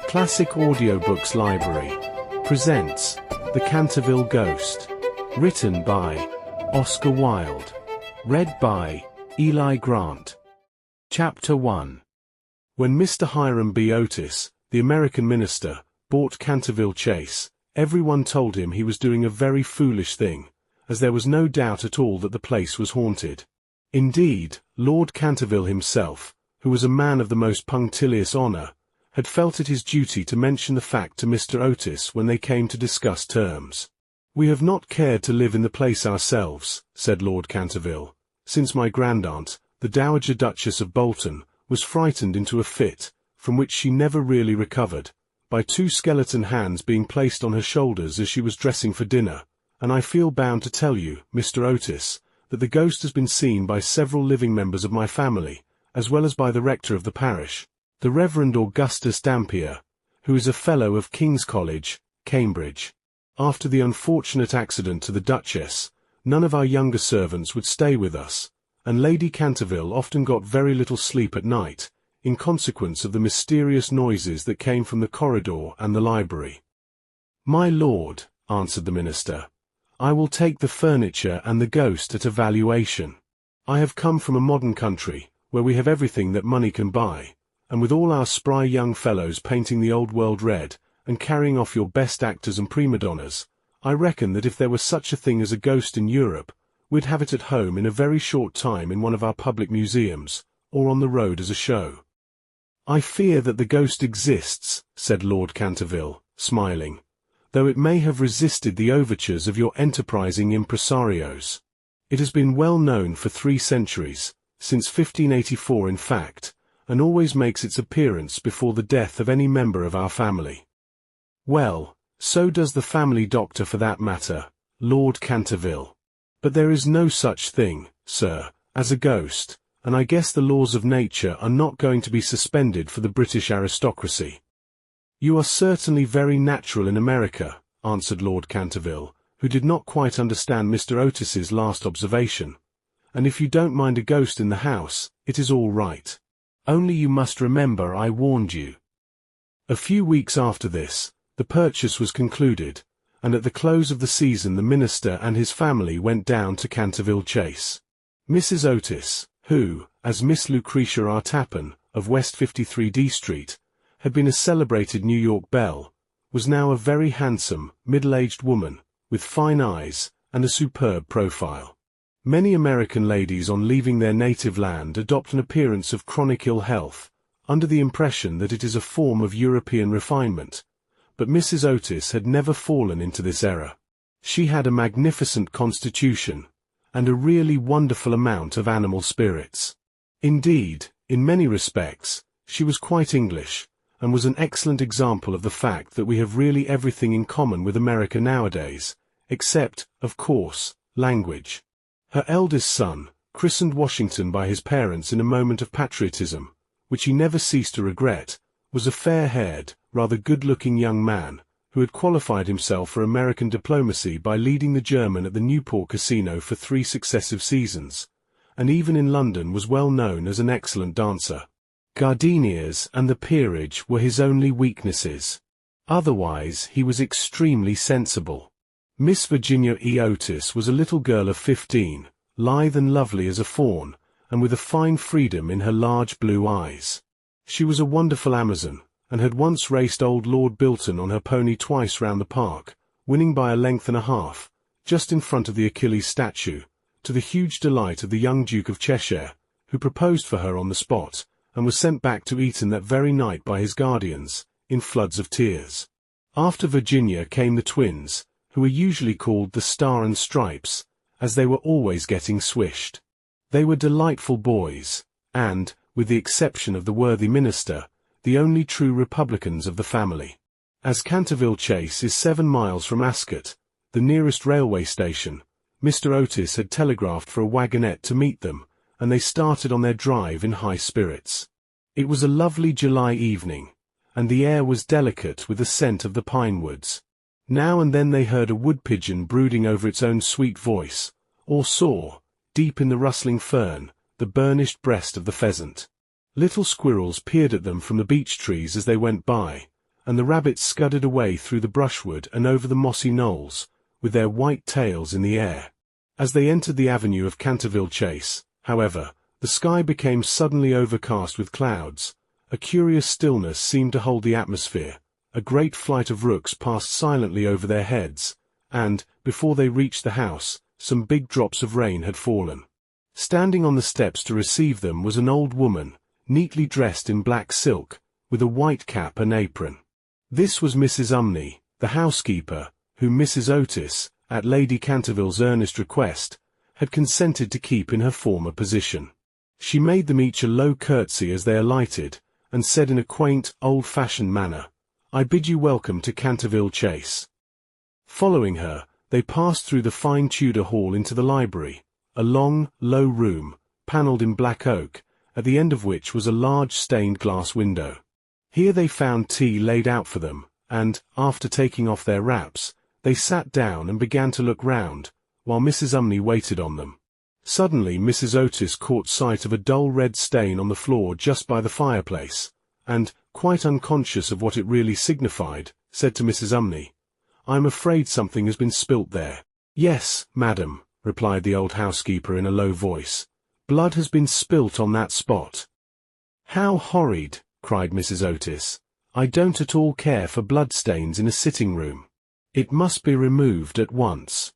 Classic Audiobooks Library presents The Canterville Ghost, written by Oscar Wilde, read by Eli Grant. Chapter 1. When Mr. Hiram B. Otis, the American minister, bought Canterville Chase, everyone told him he was doing a very foolish thing, as there was no doubt at all that the place was haunted. Indeed, Lord Canterville himself, who was a man of the most punctilious honour, had felt it his duty to mention the fact to Mr. Otis when they came to discuss terms. "We have not cared to live in the place ourselves," said Lord Canterville, "since my grandaunt, the Dowager Duchess of Bolton, was frightened into a fit, from which she never really recovered, by two skeleton hands being placed on her shoulders as she was dressing for dinner, and I feel bound to tell you, Mr. Otis, that the ghost has been seen by several living members of my family, as well as by the rector of the parish, the Reverend Augustus Dampier, who is a Fellow of King's College, Cambridge. After the unfortunate accident to the Duchess, none of our younger servants would stay with us, and Lady Canterville often got very little sleep at night, in consequence of the mysterious noises that came from the corridor and the library." "My lord," answered the minister, "I will take the furniture and the ghost at a valuation. I have come from a modern country, where we have everything that money can buy, and with all our spry young fellows painting the old world red, and carrying off your best actors and prima donnas, I reckon that if there was such a thing as a ghost in Europe, we'd have it at home in a very short time in one of our public museums, or on the road as a show." "I fear that the ghost exists," said Lord Canterville, smiling, "though it may have resisted the overtures of your enterprising impresarios. It has been well known for 3 centuries, since 1584 in fact, and always makes its appearance before the death of any member of our family." "Well, so does the family doctor for that matter, Lord Canterville. But there is no such thing, sir, as a ghost, and I guess the laws of nature are not going to be suspended for the British aristocracy." "You are certainly very natural in America," answered Lord Canterville, who did not quite understand Mr. Otis's last observation, "and if you don't mind a ghost in the house, it is all right. Only you must remember I warned you." A few weeks after this, the purchase was concluded, and at the close of the season the minister and his family went down to Canterville Chase. Mrs. Otis, who, as Miss Lucretia R. Tappan, of West 53D Street, had been a celebrated New York belle, was now a very handsome, middle-aged woman, with fine eyes and a superb profile. Many American ladies on leaving their native land adopt an appearance of chronic ill health, under the impression that it is a form of European refinement, but Mrs. Otis had never fallen into this error. She had a magnificent constitution, and a really wonderful amount of animal spirits. Indeed, in many respects, she was quite English, and was an excellent example of the fact that we have really everything in common with America nowadays, except, of course, language. Her eldest son, christened Washington by his parents in a moment of patriotism, which he never ceased to regret, was a fair-haired, rather good-looking young man, who had qualified himself for American diplomacy by leading the German at the Newport Casino for 3 successive seasons, and even in London was well known as an excellent dancer. Gardenias and the peerage were his only weaknesses. Otherwise he was extremely sensible. Miss Virginia E. Otis was a little girl of 15, lithe and lovely as a fawn, and with a fine freedom in her large blue eyes. She was a wonderful Amazon, and had once raced old Lord Bilton on her pony twice round the park, winning by a length and a half, just in front of the Achilles statue, to the huge delight of the young Duke of Cheshire, who proposed for her on the spot, and was sent back to Eton that very night by his guardians, in floods of tears. After Virginia came the twins, who were usually called the Star and Stripes, as they were always getting swished. They were delightful boys, and, with the exception of the worthy minister, the only true Republicans of the family. As Canterville Chase is 7 miles from Ascot, the nearest railway station, Mr. Otis had telegraphed for a wagonette to meet them, and they started on their drive in high spirits. It was a lovely July evening, and the air was delicate with the scent of the pine woods. Now and then they heard a wood-pigeon brooding over its own sweet voice, or saw, deep in the rustling fern, the burnished breast of the pheasant. Little squirrels peered at them from the beech trees as they went by, and the rabbits scudded away through the brushwood and over the mossy knolls, with their white tails in the air. As they entered the avenue of Canterville Chase, however, the sky became suddenly overcast with clouds. A curious stillness seemed to hold the atmosphere. A great flight of rooks passed silently over their heads, and, before they reached the house, some big drops of rain had fallen. Standing on the steps to receive them was an old woman, neatly dressed in black silk, with a white cap and apron. This was Mrs. Umney, the housekeeper, whom Mrs. Otis, at Lady Canterville's earnest request, had consented to keep in her former position. She made them each a low curtsy as they alighted, and said in a quaint, old-fashioned manner, "I bid you welcome to Canterville Chase." Following her, they passed through the fine Tudor hall into the library, a long, low room, panelled in black oak, at the end of which was a large stained glass window. Here they found tea laid out for them, and, after taking off their wraps, they sat down and began to look round, while Mrs. Umney waited on them. Suddenly Mrs. Otis caught sight of a dull red stain on the floor just by the fireplace, and, quite unconscious of what it really signified, said to Mrs. Umney, "I am afraid something has been spilt there." "Yes, madam," replied the old housekeeper in a low voice. "Blood has been spilt on that spot." "How horrid!" cried Mrs. Otis. "I don't at all care for bloodstains in a sitting-room. It must be removed at once."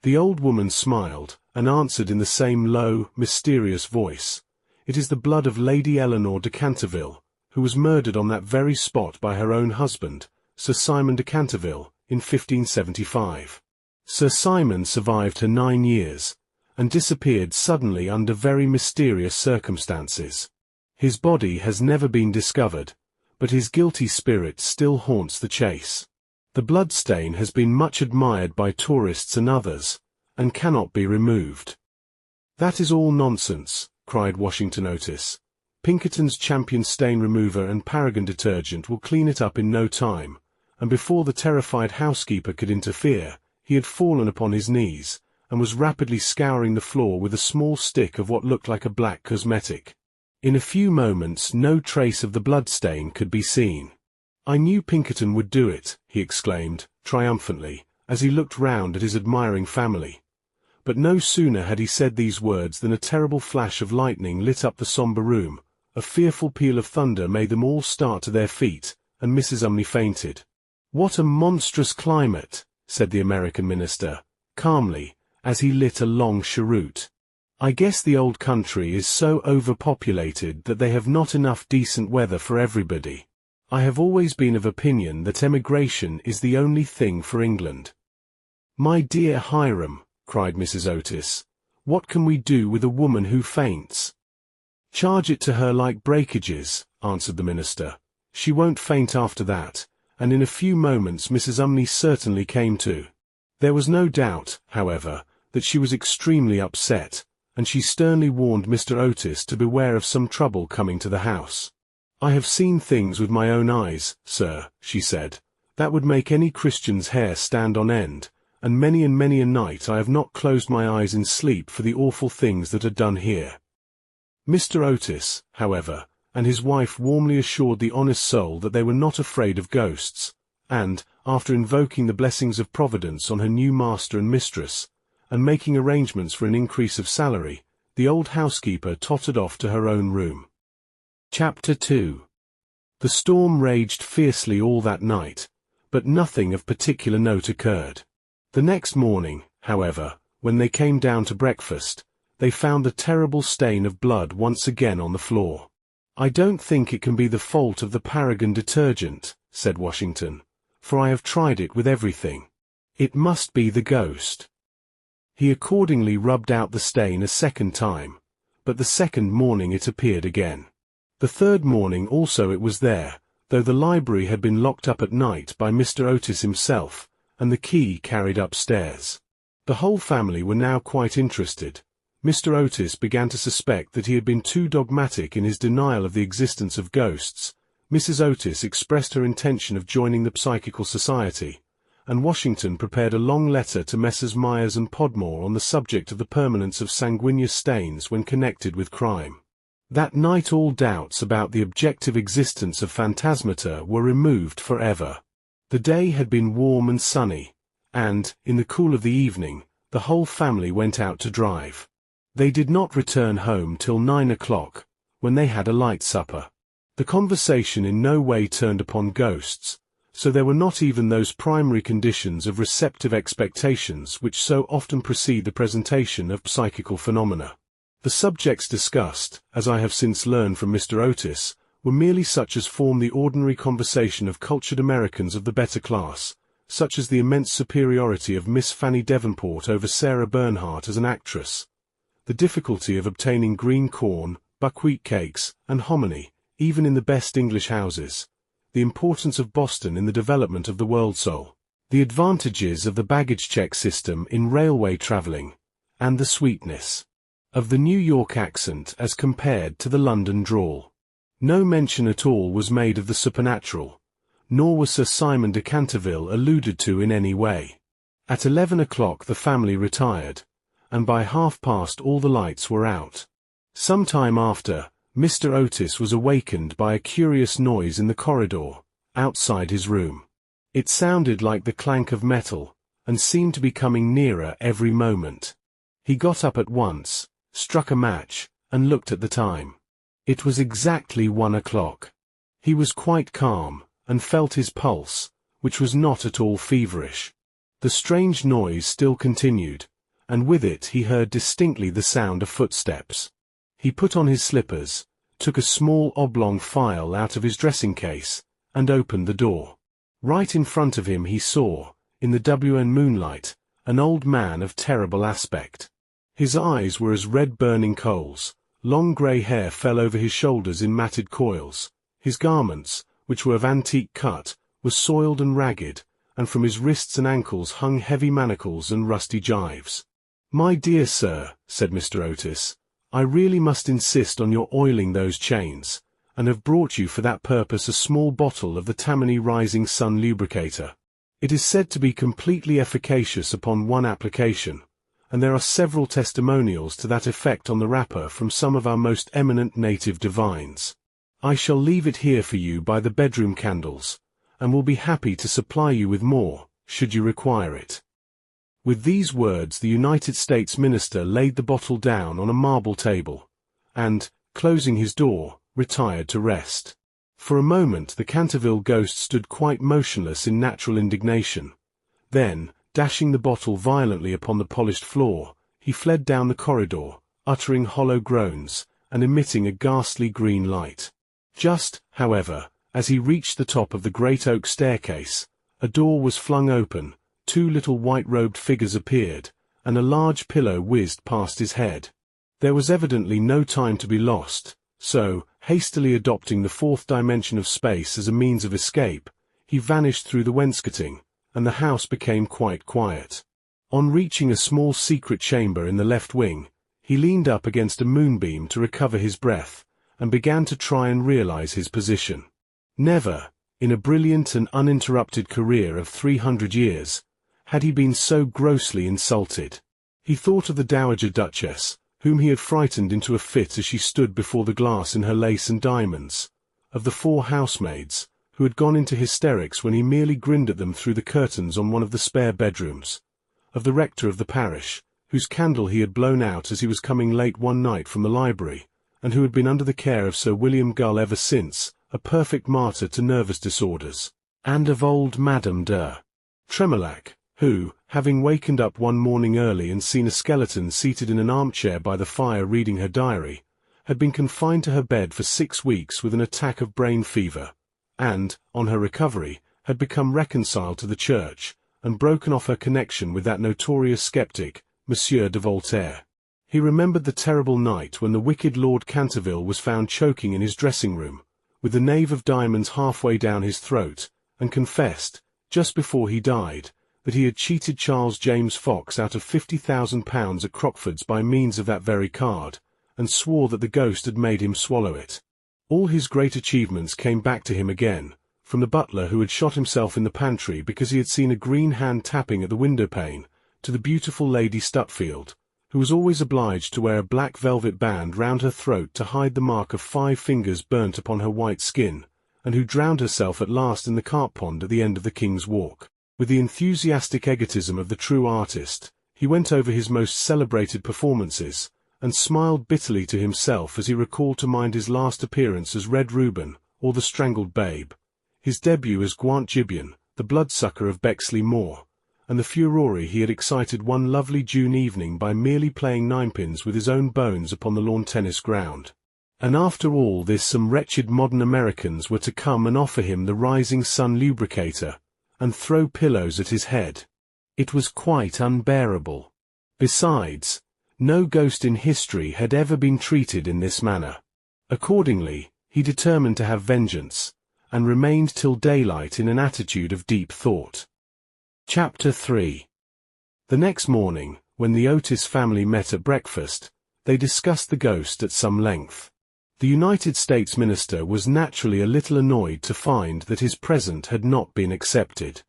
The old woman smiled, and answered in the same low, mysterious voice, "It is the blood of Lady Eleanor de Canterville, who was murdered on that very spot by her own husband, Sir Simon de Canterville, in 1575. Sir Simon survived her 9 years, and disappeared suddenly under very mysterious circumstances. His body has never been discovered, but his guilty spirit still haunts the Chase. The bloodstain has been much admired by tourists and others, and cannot be removed." "That is all nonsense," cried Washington Otis. "Pinkerton's Champion Stain Remover and Paragon Detergent will clean it up in no time," and before the terrified housekeeper could interfere, he had fallen upon his knees, and was rapidly scouring the floor with a small stick of what looked like a black cosmetic. In a few moments no trace of the bloodstain could be seen. "I knew Pinkerton would do it," he exclaimed, triumphantly, as he looked round at his admiring family. But no sooner had he said these words than a terrible flash of lightning lit up the sombre room, a fearful peal of thunder made them all start to their feet, and Mrs. Umney fainted. "What a monstrous climate," said the American minister, calmly, as he lit a long cheroot. "I guess the old country is so overpopulated that they have not enough decent weather for everybody. I have always been of opinion that emigration is the only thing for England." "My dear Hiram," cried Mrs. Otis, "what can we do with a woman who faints?" "Charge it to her like breakages," answered the minister. "She won't faint after that," and in a few moments Mrs. Umney certainly came to. There was no doubt, however, that she was extremely upset, and she sternly warned Mr. Otis to beware of some trouble coming to the house. "I have seen things with my own eyes, sir," she said, "that would make any Christian's hair stand on end, and many a night I have not closed my eyes in sleep for the awful things that are done here." Mr. Otis, however, and his wife warmly assured the honest soul that they were not afraid of ghosts, and, after invoking the blessings of Providence on her new master and mistress, and making arrangements for an increase of salary, the old housekeeper tottered off to her own room. Chapter 2. The storm raged fiercely all that night, but nothing of particular note occurred. The next morning, however, when they came down to breakfast, they found the terrible stain of blood once again on the floor. "I don't think it can be the fault of the Paragon detergent," said Washington, "for I have tried it with everything. It must be the ghost." He accordingly rubbed out the stain a second time, but the second morning it appeared again. The third morning also it was there, though the library had been locked up at night by Mr. Otis himself, and the key carried upstairs. The whole family were now quite interested. Mr. Otis began to suspect that he had been too dogmatic in his denial of the existence of ghosts. Mrs. Otis expressed her intention of joining the Psychical Society, and Washington prepared a long letter to Messrs. Myers and Podmore on the subject of the permanence of sanguineous stains when connected with crime. That night all doubts about the objective existence of phantasmata were removed forever. The day had been warm and sunny, and, in the cool of the evening, the whole family went out to drive. They did not return home till 9 o'clock, when they had a light supper. The conversation in no way turned upon ghosts, so there were not even those primary conditions of receptive expectations which so often precede the presentation of psychical phenomena. The subjects discussed, as I have since learned from Mr. Otis, were merely such as form the ordinary conversation of cultured Americans of the better class, such as the immense superiority of Miss Fanny Devonport over Sarah Bernhardt as an actress, the difficulty of obtaining green corn, buckwheat cakes, and hominy, even in the best English houses, the importance of Boston in the development of the world soul, the advantages of the baggage check system in railway travelling, and the sweetness of the New York accent as compared to the London drawl. No mention at all was made of the supernatural, nor was Sir Simon de Canterville alluded to in any way. At 11 o'clock the family retired, and by 1:30 all the lights were out. Some time after, Mr. Otis was awakened by a curious noise in the corridor, outside his room. It sounded like the clank of metal, and seemed to be coming nearer every moment. He got up at once, struck a match, and looked at the time. It was exactly 1 o'clock. He was quite calm, and felt his pulse, which was not at all feverish. The strange noise still continued, and with it he heard distinctly the sound of footsteps. He put on his slippers, took a small oblong file out of his dressing case, and opened the door. Right in front of him he saw, in the WN moonlight, an old man of terrible aspect. His eyes were as red burning coals, long grey hair fell over his shoulders in matted coils, his garments, which were of antique cut, were soiled and ragged, and from his wrists and ankles hung heavy manacles and rusty gyves. "My dear sir," said Mr. Otis, "I really must insist on your oiling those chains, and have brought you for that purpose a small bottle of the Tammany Rising Sun lubricator. It is said to be completely efficacious upon one application, and there are several testimonials to that effect on the wrapper from some of our most eminent native divines. I shall leave it here for you by the bedroom candles, and will be happy to supply you with more, should you require it." With these words the United States minister laid the bottle down on a marble table, and, closing his door, retired to rest. For a moment the Canterville ghost stood quite motionless in natural indignation. Then, dashing the bottle violently upon the polished floor, he fled down the corridor, uttering hollow groans, and emitting a ghastly green light. Just, however, as he reached the top of the great oak staircase, a door was flung open, 2 little white-robed figures appeared, and a large pillow whizzed past his head. There was evidently no time to be lost, so, hastily adopting the 4th dimension of space as a means of escape, he vanished through the wainscoting, and the house became quite quiet. On reaching a small secret chamber in the left wing, he leaned up against a moonbeam to recover his breath, and began to try and realize his position. Never, in a brilliant and uninterrupted career of 300 years, had he been so grossly insulted. He thought of the Dowager Duchess, whom he had frightened into a fit as she stood before the glass in her lace and diamonds, of the 4 housemaids, who had gone into hysterics when he merely grinned at them through the curtains on one of the spare bedrooms, of the rector of the parish, whose candle he had blown out as he was coming late one night from the library, and who had been under the care of Sir William Gull ever since, a perfect martyr to nervous disorders, and of old Madame de Tremolac, who, having wakened up one morning early and seen a skeleton seated in an armchair by the fire reading her diary, had been confined to her bed for 6 weeks with an attack of brain fever, and, on her recovery, had become reconciled to the Church, and broken off her connection with that notorious sceptic, Monsieur de Voltaire. He remembered the terrible night when the wicked Lord Canterville was found choking in his dressing-room, with the knave of diamonds halfway down his throat, and confessed, just before he died, that he had cheated Charles James Fox out of £50,000 at Crockford's by means of that very card, and swore that the ghost had made him swallow it. All his great achievements came back to him again, from the butler who had shot himself in the pantry because he had seen a green hand tapping at the window-pane, to the beautiful Lady Stutfield, who was always obliged to wear a black velvet band round her throat to hide the mark of 5 fingers burnt upon her white skin, and who drowned herself at last in the carp pond at the end of the King's Walk. With the enthusiastic egotism of the true artist, he went over his most celebrated performances, and smiled bitterly to himself as he recalled to mind his last appearance as Red Reuben, or the Strangled Babe, his debut as Gwant Gibeon, the bloodsucker of Bexley Moor, and the furore he had excited one lovely June evening by merely playing ninepins with his own bones upon the lawn tennis ground. And after all this some wretched modern Americans were to come and offer him the Rising Sun lubricator, and throw pillows at his head. It was quite unbearable. Besides, no ghost in history had ever been treated in this manner. Accordingly, he determined to have vengeance, and remained till daylight in an attitude of deep thought. Chapter 3. The next morning, when the Otis family met at breakfast, they discussed the ghost at some length. The United States minister was naturally a little annoyed to find that his present had not been accepted.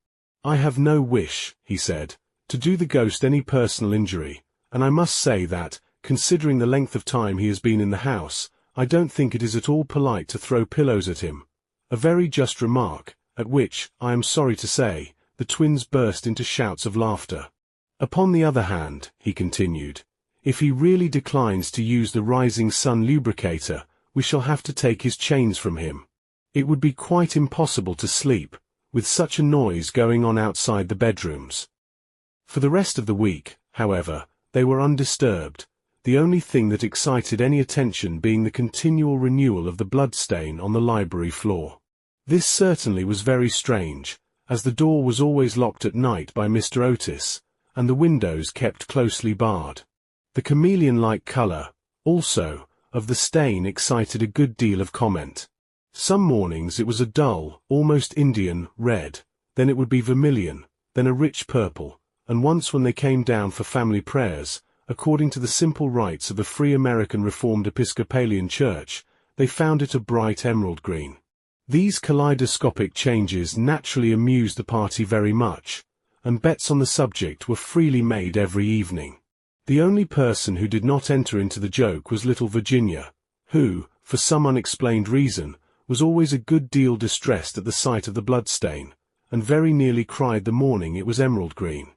"I have no wish," he said, "to do the ghost any personal injury, and I must say that, considering the length of time he has been in the house, I don't think it is at all polite to throw pillows at him." A very just remark, at which, I am sorry to say, the twins burst into shouts of laughter. "Upon the other hand," he continued, "if he really declines to use the Rising Sun lubricator, we shall have to take his chains from him. It would be quite impossible to sleep, with such a noise going on outside the bedrooms." For the rest of the week, however, they were undisturbed, the only thing that excited any attention being the continual renewal of the bloodstain on the library floor. This certainly was very strange, as the door was always locked at night by Mr. Otis, and the windows kept closely barred. The chameleon-like colour, also, of the stain excited a good deal of comment. Some mornings it was a dull, almost Indian, red, then it would be vermilion, then a rich purple, and once when they came down for family prayers, according to the simple rites of the Free American Reformed Episcopalian Church, they found it a bright emerald green. These kaleidoscopic changes naturally amused the party very much, and bets on the subject were freely made every evening. The only person who did not enter into the joke was little Virginia, who, for some unexplained reason, was always a good deal distressed at the sight of the bloodstain, and very nearly cried the morning it was emerald green.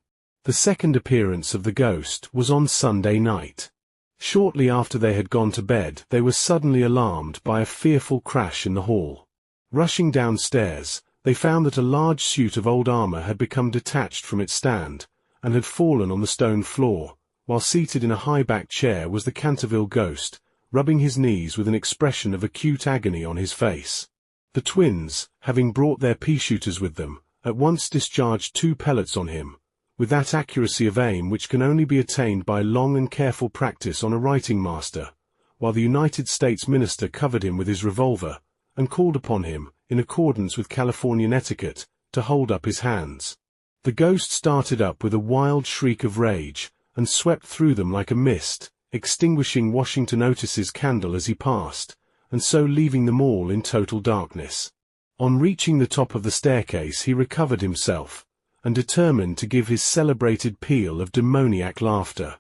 The second appearance of the ghost was on Sunday night. Shortly after they had gone to bed, they were suddenly alarmed by a fearful crash in the hall. Rushing downstairs, they found that a large suit of old armour had become detached from its stand, and had fallen on the stone floor, while seated in a high-backed chair was the Canterville ghost, rubbing his knees with an expression of acute agony on his face. The twins, having brought their pea-shooters with them, at once discharged 2 pellets on him, with that accuracy of aim which can only be attained by long and careful practice on a writing master, while the United States minister covered him with his revolver, and called upon him, in accordance with Californian etiquette, to hold up his hands. The ghost started up with a wild shriek of rage, and swept through them like a mist, extinguishing Washington Otis's candle as he passed, and so leaving them all in total darkness. On reaching the top of the staircase he recovered himself, and determined to give his celebrated peal of demoniac laughter.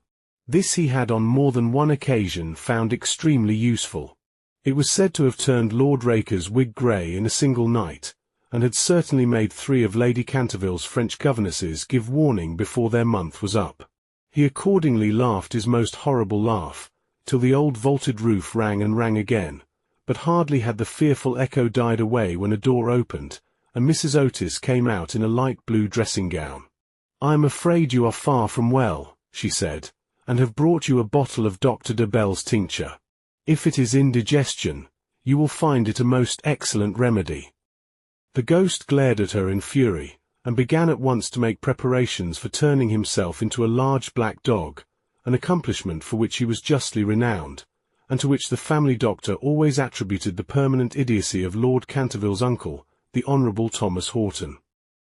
This he had on more than one occasion found extremely useful. It was said to have turned Lord Raker's wig grey in a single night, and had certainly made 3 of Lady Canterville's French governesses give warning before their month was up. He accordingly laughed his most horrible laugh, till the old vaulted roof rang and rang again, but hardly had the fearful echo died away when a door opened, and Mrs. Otis came out in a light blue dressing-gown. "I am afraid you are far from well," she said, "and have brought you a bottle of Dr. de Bell's tincture. If it is indigestion, you will find it a most excellent remedy." The ghost glared at her in fury, and began at once to make preparations for turning himself into a large black dog, an accomplishment for which he was justly renowned, and to which the family doctor always attributed the permanent idiocy of Lord Canterville's uncle, the Honourable Thomas Horton.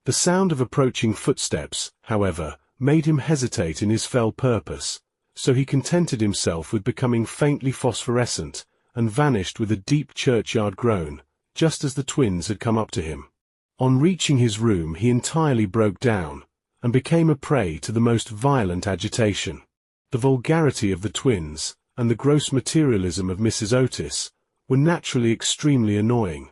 The sound of approaching footsteps, however, made him hesitate in his fell purpose, so he contented himself with becoming faintly phosphorescent, and vanished with a deep churchyard groan, just as the twins had come up to him. On reaching his room he entirely broke down, and became a prey to the most violent agitation. The vulgarity of the twins, and the gross materialism of Mrs. Otis, were naturally extremely annoying,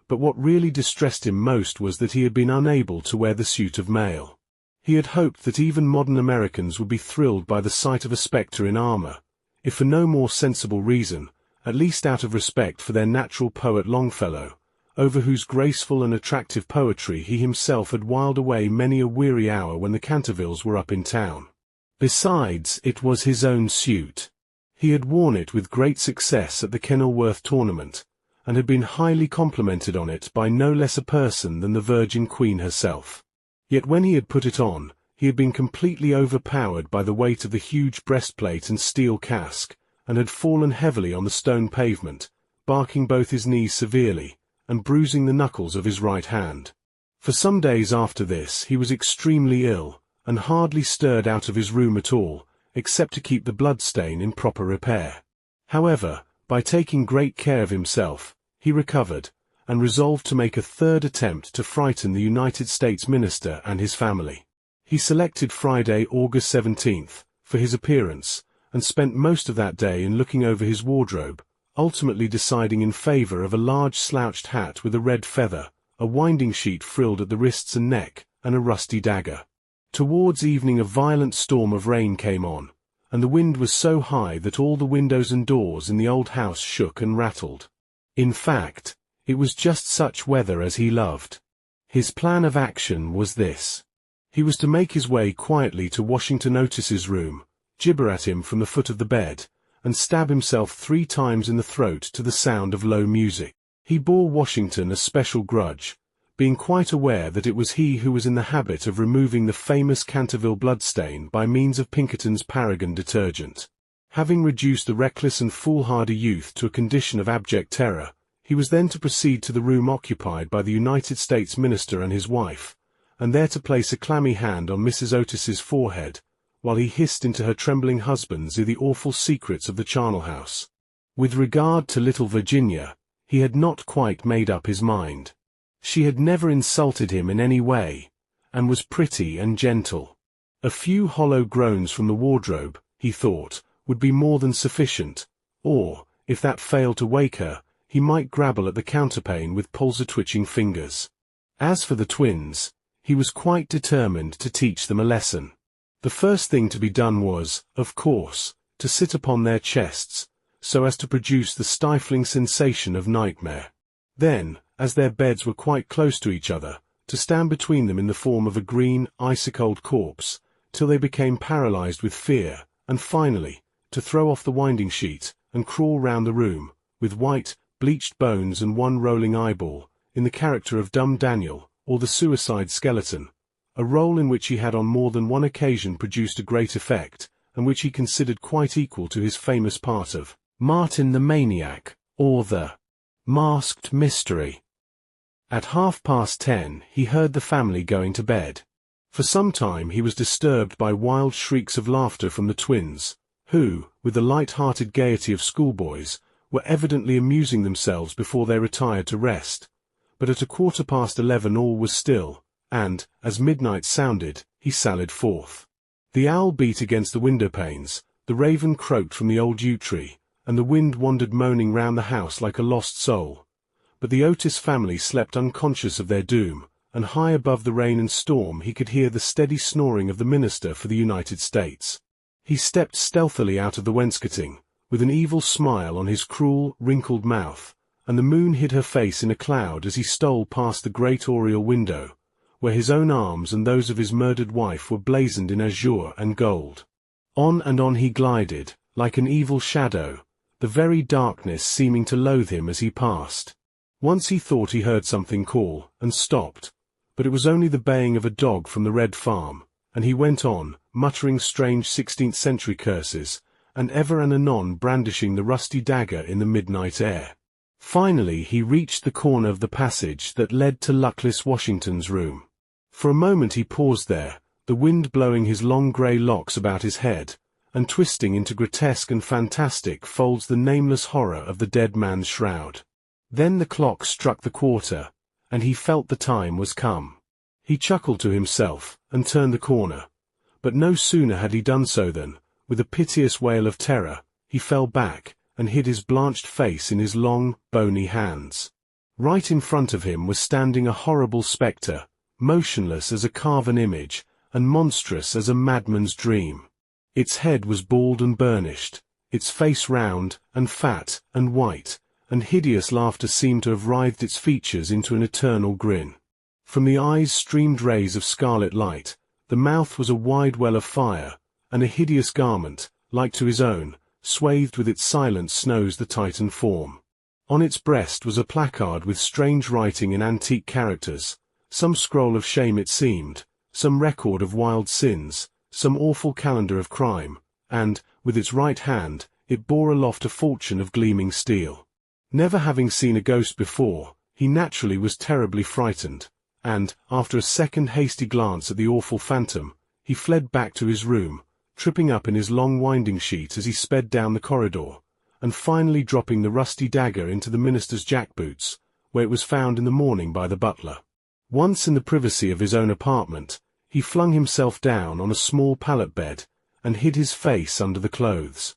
but what really distressed him most was that he had been unable to wear the suit of mail. He had hoped that even modern Americans would be thrilled by the sight of a spectre in armor, if for no more sensible reason, at least out of respect for their natural poet Longfellow, over whose graceful and attractive poetry he himself had whiled away many a weary hour when the Cantervilles were up in town. Besides, it was his own suit. He had worn it with great success at the Kenilworth tournament, and had been highly complimented on it by no less a person than the Virgin Queen herself. Yet when he had put it on, he had been completely overpowered by the weight of the huge breastplate and steel casque, and had fallen heavily on the stone pavement, barking both his knees severely, and bruising the knuckles of his right hand. For some days after this he was extremely ill, and hardly stirred out of his room at all, except to keep the bloodstain in proper repair. However, by taking great care of himself, he recovered, and resolved to make a third attempt to frighten the United States minister and his family. He selected Friday, August 17th, for his appearance, and spent most of that day in looking over his wardrobe, ultimately deciding in favor of a large slouched hat with a red feather, a winding sheet frilled at the wrists and neck, and a rusty dagger. Towards evening a violent storm of rain came on, and the wind was so high that all the windows and doors in the old house shook and rattled. In fact, it was just such weather as he loved. His plan of action was this. He was to make his way quietly to Washington Otis's room, gibber at him from the foot of the bed, and stab himself 3 times in the throat to the sound of low music. He bore Washington a special grudge, being quite aware that it was he who was in the habit of removing the famous Canterville bloodstain by means of Pinkerton's Paragon detergent. Having reduced the reckless and foolhardy youth to a condition of abject terror, he was then to proceed to the room occupied by the United States minister and his wife, and there to place a clammy hand on Mrs. Otis's forehead, while he hissed into her trembling husband's ear the awful secrets of the charnel house. With regard to little Virginia, he had not quite made up his mind. She had never insulted him in any way, and was pretty and gentle. A few hollow groans from the wardrobe, he thought, would be more than sufficient, or, if that failed to wake her, he might grabble at the counterpane with palsy-twitching fingers. As for the twins, he was quite determined to teach them a lesson. The first thing to be done was, of course, to sit upon their chests, so as to produce the stifling sensation of nightmare. Then, as their beds were quite close to each other, to stand between them in the form of a green, icy-cold corpse, till they became paralyzed with fear, and finally, to throw off the winding sheet, and crawl round the room, with white, bleached bones and one rolling eyeball, in the character of Dumb Daniel, or the suicide skeleton, a role in which he had on more than one occasion produced a great effect, and which he considered quite equal to his famous part of Martin the Maniac, or the Masked Mystery. At 10:30 he heard the family going to bed. For some time he was disturbed by wild shrieks of laughter from the twins, who, with the light-hearted gaiety of schoolboys, were evidently amusing themselves before they retired to rest. But at 11:15 all was still, and, as midnight sounded, he sallied forth. The owl beat against the window-panes, the raven croaked from the old yew tree, and the wind wandered moaning round the house like a lost soul. But the Otis family slept unconscious of their doom, and high above the rain and storm he could hear the steady snoring of the minister for the United States. He stepped stealthily out of the wainscoting, with an evil smile on his cruel, wrinkled mouth, and the moon hid her face in a cloud as he stole past the great oriel window, where his own arms and those of his murdered wife were blazoned in azure and gold. On and on he glided, like an evil shadow, the very darkness seeming to loathe him as he passed. Once he thought he heard something call, and stopped, but it was only the baying of a dog from the Red Farm, and he went on, muttering strange 16th-century curses, and ever and anon brandishing the rusty dagger in the midnight air. Finally he reached the corner of the passage that led to luckless Washington's room. For a moment he paused there, the wind blowing his long grey locks about his head, and twisting into grotesque and fantastic folds the nameless horror of the dead man's shroud. Then the clock struck the quarter, and he felt the time was come. He chuckled to himself, and turned the corner. But no sooner had he done so than, with a piteous wail of terror, he fell back and hid his blanched face in his long, bony hands. Right in front of him was standing a horrible spectre, motionless as a carven image, and monstrous as a madman's dream. Its head was bald and burnished, its face round, and fat, and white, and hideous laughter seemed to have writhed its features into an eternal grin. From the eyes streamed rays of scarlet light, the mouth was a wide well of fire, and a hideous garment, like to his own, swathed with its silence snows the Titan form. On its breast was a placard with strange writing in antique characters, some scroll of shame it seemed, some record of wild sins, some awful calendar of crime, and, with its right hand, it bore aloft a falchion of gleaming steel. Never having seen a ghost before, he naturally was terribly frightened, and, after a second hasty glance at the awful phantom, he fled back to his room, tripping up in his long winding sheet as he sped down the corridor, and finally dropping the rusty dagger into the minister's jackboots, where it was found in the morning by the butler. Once in the privacy of his own apartment, he flung himself down on a small pallet bed, and hid his face under the clothes.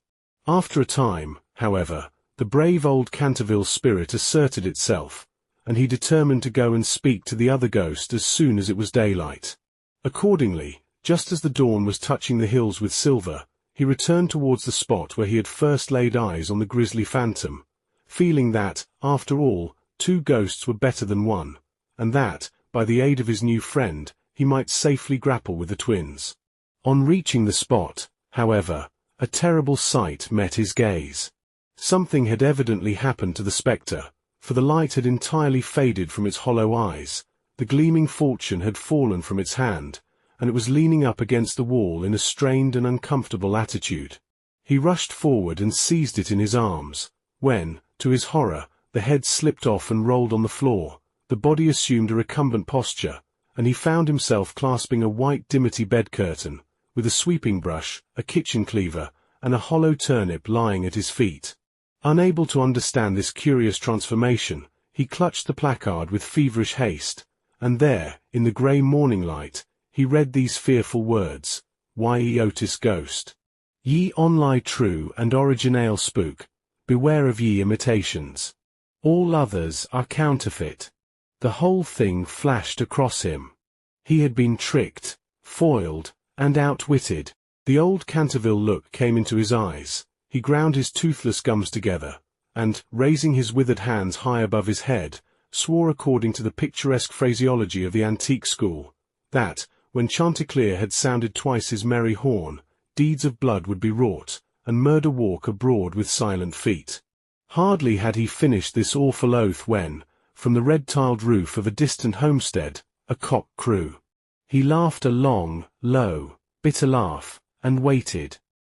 After a time, however, the brave old Canterville spirit asserted itself, and he determined to go and speak to the other ghost as soon as it was daylight. Accordingly, just as the dawn was touching the hills with silver, he returned towards the spot where he had first laid eyes on the grisly phantom, feeling that, after all, two ghosts were better than one, and that, by the aid of his new friend, he might safely grapple with the twins. On reaching the spot, however, a terrible sight met his gaze. Something had evidently happened to the spectre, for the light had entirely faded from its hollow eyes, the gleaming falchion had fallen from its hand, and it was leaning up against the wall in a strained and uncomfortable attitude. He rushed forward and seized it in his arms, when, to his horror, the head slipped off and rolled on the floor, the body assumed a recumbent posture, and he found himself clasping a white dimity bed curtain, with a sweeping brush, a kitchen cleaver, and a hollow turnip lying at his feet. Unable to understand this curious transformation, he clutched the placard with feverish haste, and there, in the grey morning light, he read these fearful words, "Y. Otis Ghost. Ye only true and originale spook, beware of ye imitations. All others are counterfeit." The whole thing flashed across him. He had been tricked, foiled, and outwitted. The old Canterville look came into his eyes. He ground his toothless gums together, and, raising his withered hands high above his head, swore according to the picturesque phraseology of the antique school, that, when Chanticleer had sounded twice his merry horn, deeds of blood would be wrought, and murder walk abroad with silent feet. Hardly had he finished this awful oath when, from the red-tiled roof of a distant homestead, a cock crew. He laughed a long, low, bitter laugh, and waited.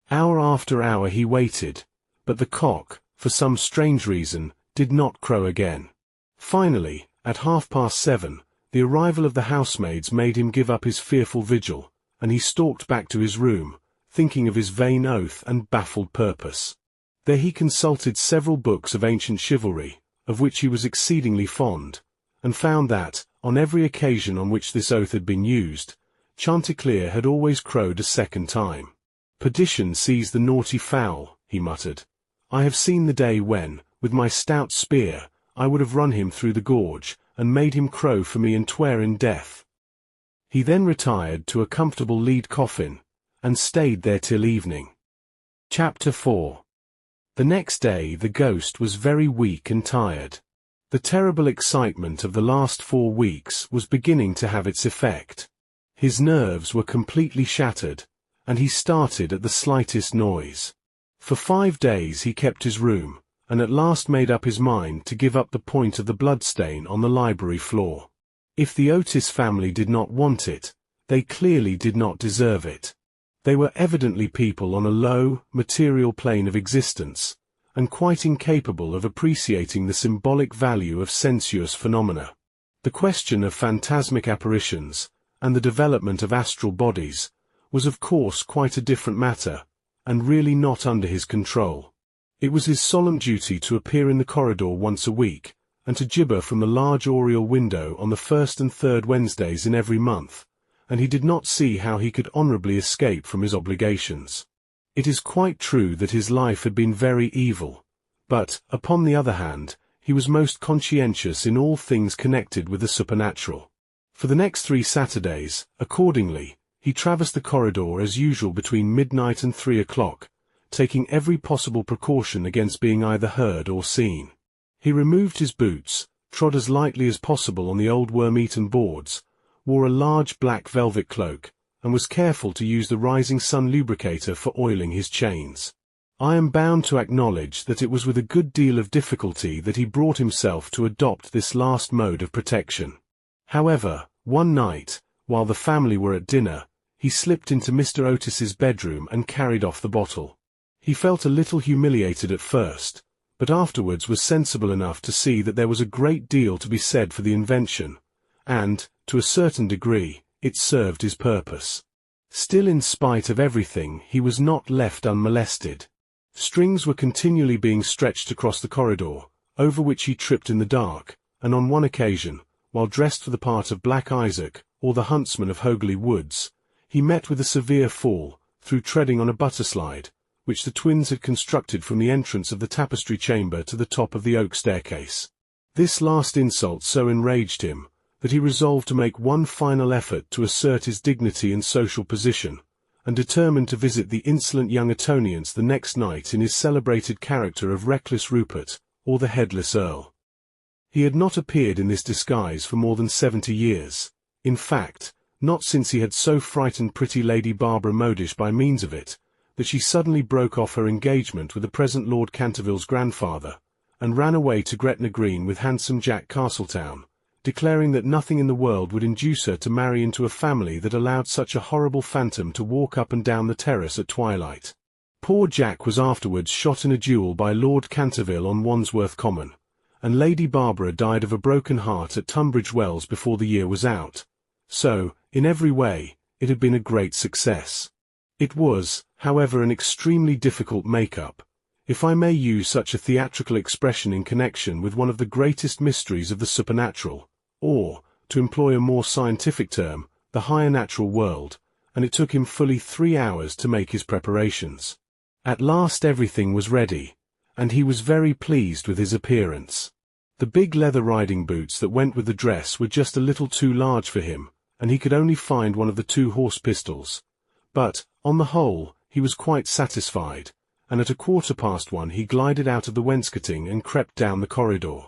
Hour after hour he waited, but the cock, for some strange reason, did not crow again. Finally, at 7:30, the arrival of the housemaids made him give up his fearful vigil, and he stalked back to his room, thinking of his vain oath and baffled purpose. There he consulted several books of ancient chivalry, of which he was exceedingly fond, and found that, on every occasion on which this oath had been used, Chanticleer had always crowed a second time. "Perdition seize the naughty fowl," he muttered. "I have seen the day when, with my stout spear, I would have run him through the gorge, and made him crow for me and twere in death." He then retired to a comfortable lead coffin, and stayed there till evening. Chapter 4. The next day the ghost was very weak and tired. The terrible excitement of the last 4 weeks was beginning to have its effect. His nerves were completely shattered, and he started at the slightest noise. For 5 days he kept his room, and at last made up his mind to give up the point of the bloodstain on the library floor. If the Otis family did not want it, they clearly did not deserve it. They were evidently people on a low, material plane of existence, and quite incapable of appreciating the symbolic value of sensuous phenomena. The question of phantasmic apparitions, and the development of astral bodies, was of course quite a different matter, and really not under his control. It was his solemn duty to appear in the corridor once a week, and to gibber from the large oriel window on the 1st and 3rd Wednesdays in every month, and he did not see how he could honourably escape from his obligations. It is quite true that his life had been very evil, but, upon the other hand, he was most conscientious in all things connected with the supernatural. For the next 3 Saturdays, accordingly, he traversed the corridor as usual between midnight and 3 o'clock, taking every possible precaution against being either heard or seen. He removed his boots, trod as lightly as possible on the old worm-eaten boards, wore a large black velvet cloak, and was careful to use the rising sun lubricator for oiling his chains. I am bound to acknowledge that it was with a good deal of difficulty that he brought himself to adopt this last mode of protection. However, one night, while the family were at dinner, he slipped into Mr. Otis's bedroom and carried off the bottle. He felt a little humiliated at first, but afterwards was sensible enough to see that there was a great deal to be said for the invention, and, to a certain degree, it served his purpose. Still, in spite of everything, he was not left unmolested. Strings were continually being stretched across the corridor, over which he tripped in the dark, and on one occasion, while dressed for the part of Black Isaac, or the huntsman of Hogley Woods, he met with a severe fall, through treading on a butter-slide, which the twins had constructed from the entrance of the tapestry chamber to the top of the oak staircase. This last insult so enraged him, that he resolved to make one final effort to assert his dignity and social position, and determined to visit the insolent young Etonians the next night in his celebrated character of Reckless Rupert, or the Headless Earl. He had not appeared in this disguise for more than 70 years, in fact, not since he had so frightened pretty Lady Barbara Modish by means of it, that she suddenly broke off her engagement with the present Lord Canterville's grandfather, and ran away to Gretna Green with handsome Jack Castletown, declaring that nothing in the world would induce her to marry into a family that allowed such a horrible phantom to walk up and down the terrace at twilight. Poor Jack was afterwards shot in a duel by Lord Canterville on Wandsworth Common, and Lady Barbara died of a broken heart at Tunbridge Wells before the year was out. So, in every way, it had been a great success. It was, however, an extremely difficult make-up, if I may use such a theatrical expression in connection with one of the greatest mysteries of the supernatural, or, to employ a more scientific term, the higher natural world, and it took him fully 3 hours to make his preparations. At last everything was ready, and he was very pleased with his appearance. The big leather riding boots that went with the dress were just a little too large for him, and he could only find one of the 2 horse pistols. But, on the whole, he was quite satisfied, and at 1:15 he glided out of the wainscoting and crept down the corridor.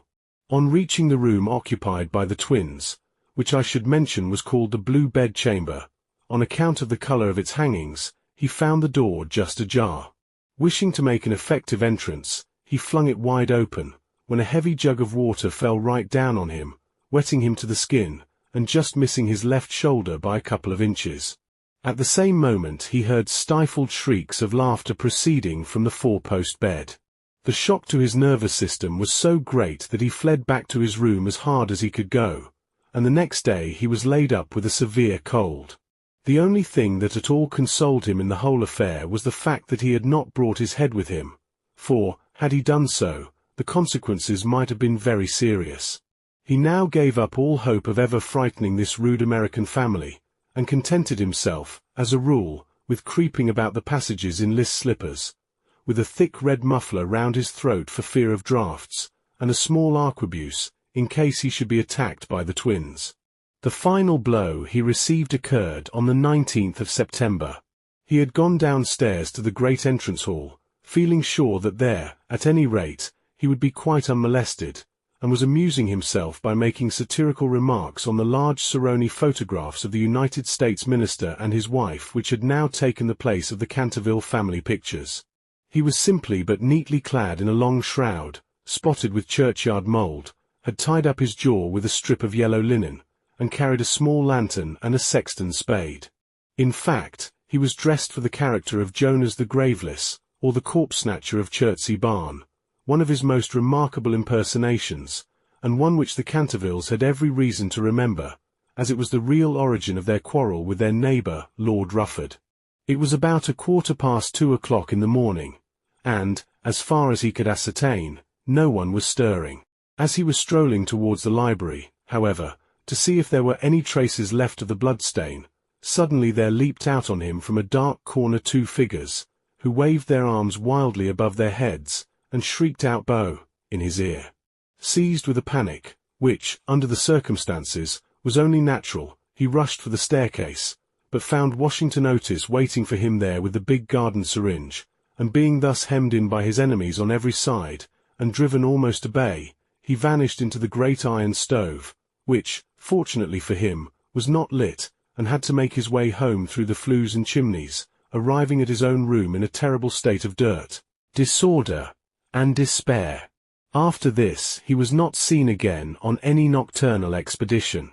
On reaching the room occupied by the twins, which I should mention was called the Blue Bed Chamber, on account of the colour of its hangings, he found the door just ajar. Wishing to make an effective entrance, he flung it wide open, when a heavy jug of water fell right down on him, wetting him to the skin, and just missing his left shoulder by a couple of inches. At the same moment he heard stifled shrieks of laughter proceeding from the 4-post bed. The shock to his nervous system was so great that he fled back to his room as hard as he could go, and the next day he was laid up with a severe cold. The only thing that at all consoled him in the whole affair was the fact that he had not brought his head with him, for, had he done so, the consequences might have been very serious. He now gave up all hope of ever frightening this rude American family, and contented himself, as a rule, with creeping about the passages in list slippers, with a thick red muffler round his throat for fear of draughts, and a small arquebuse, in case he should be attacked by the twins. The final blow he received occurred on the 19th of September. He had gone downstairs to the great entrance hall, feeling sure that there, at any rate, he would be quite unmolested, and was amusing himself by making satirical remarks on the large Saroni photographs of the United States minister and his wife which had now taken the place of the Canterville family pictures. He was simply but neatly clad in a long shroud, spotted with churchyard mould, had tied up his jaw with a strip of yellow linen, and carried a small lantern and a sexton's spade. In fact, he was dressed for the character of Jonas the Graveless, or the corpse-snatcher of Chertsey Barn, one of his most remarkable impersonations, and one which the Cantervilles had every reason to remember, as it was the real origin of their quarrel with their neighbour, Lord Rufford. It was about 2:15 o'clock in the morning, and, as far as he could ascertain, no one was stirring. As he was strolling towards the library, however, to see if there were any traces left of the bloodstain, suddenly there leaped out on him from a dark corner 2 figures, who waved their arms wildly above their heads, and shrieked out "Bo!" in his ear. Seized with a panic, which, under the circumstances, was only natural, he rushed for the staircase, but found Washington Otis waiting for him there with the big garden syringe, and being thus hemmed in by his enemies on every side, and driven almost to bay, he vanished into the great iron stove, which, fortunately for him, was not lit, and had to make his way home through the flues and chimneys, arriving at his own room in a terrible state of dirt, disorder, and despair. After this he was not seen again on any nocturnal expedition.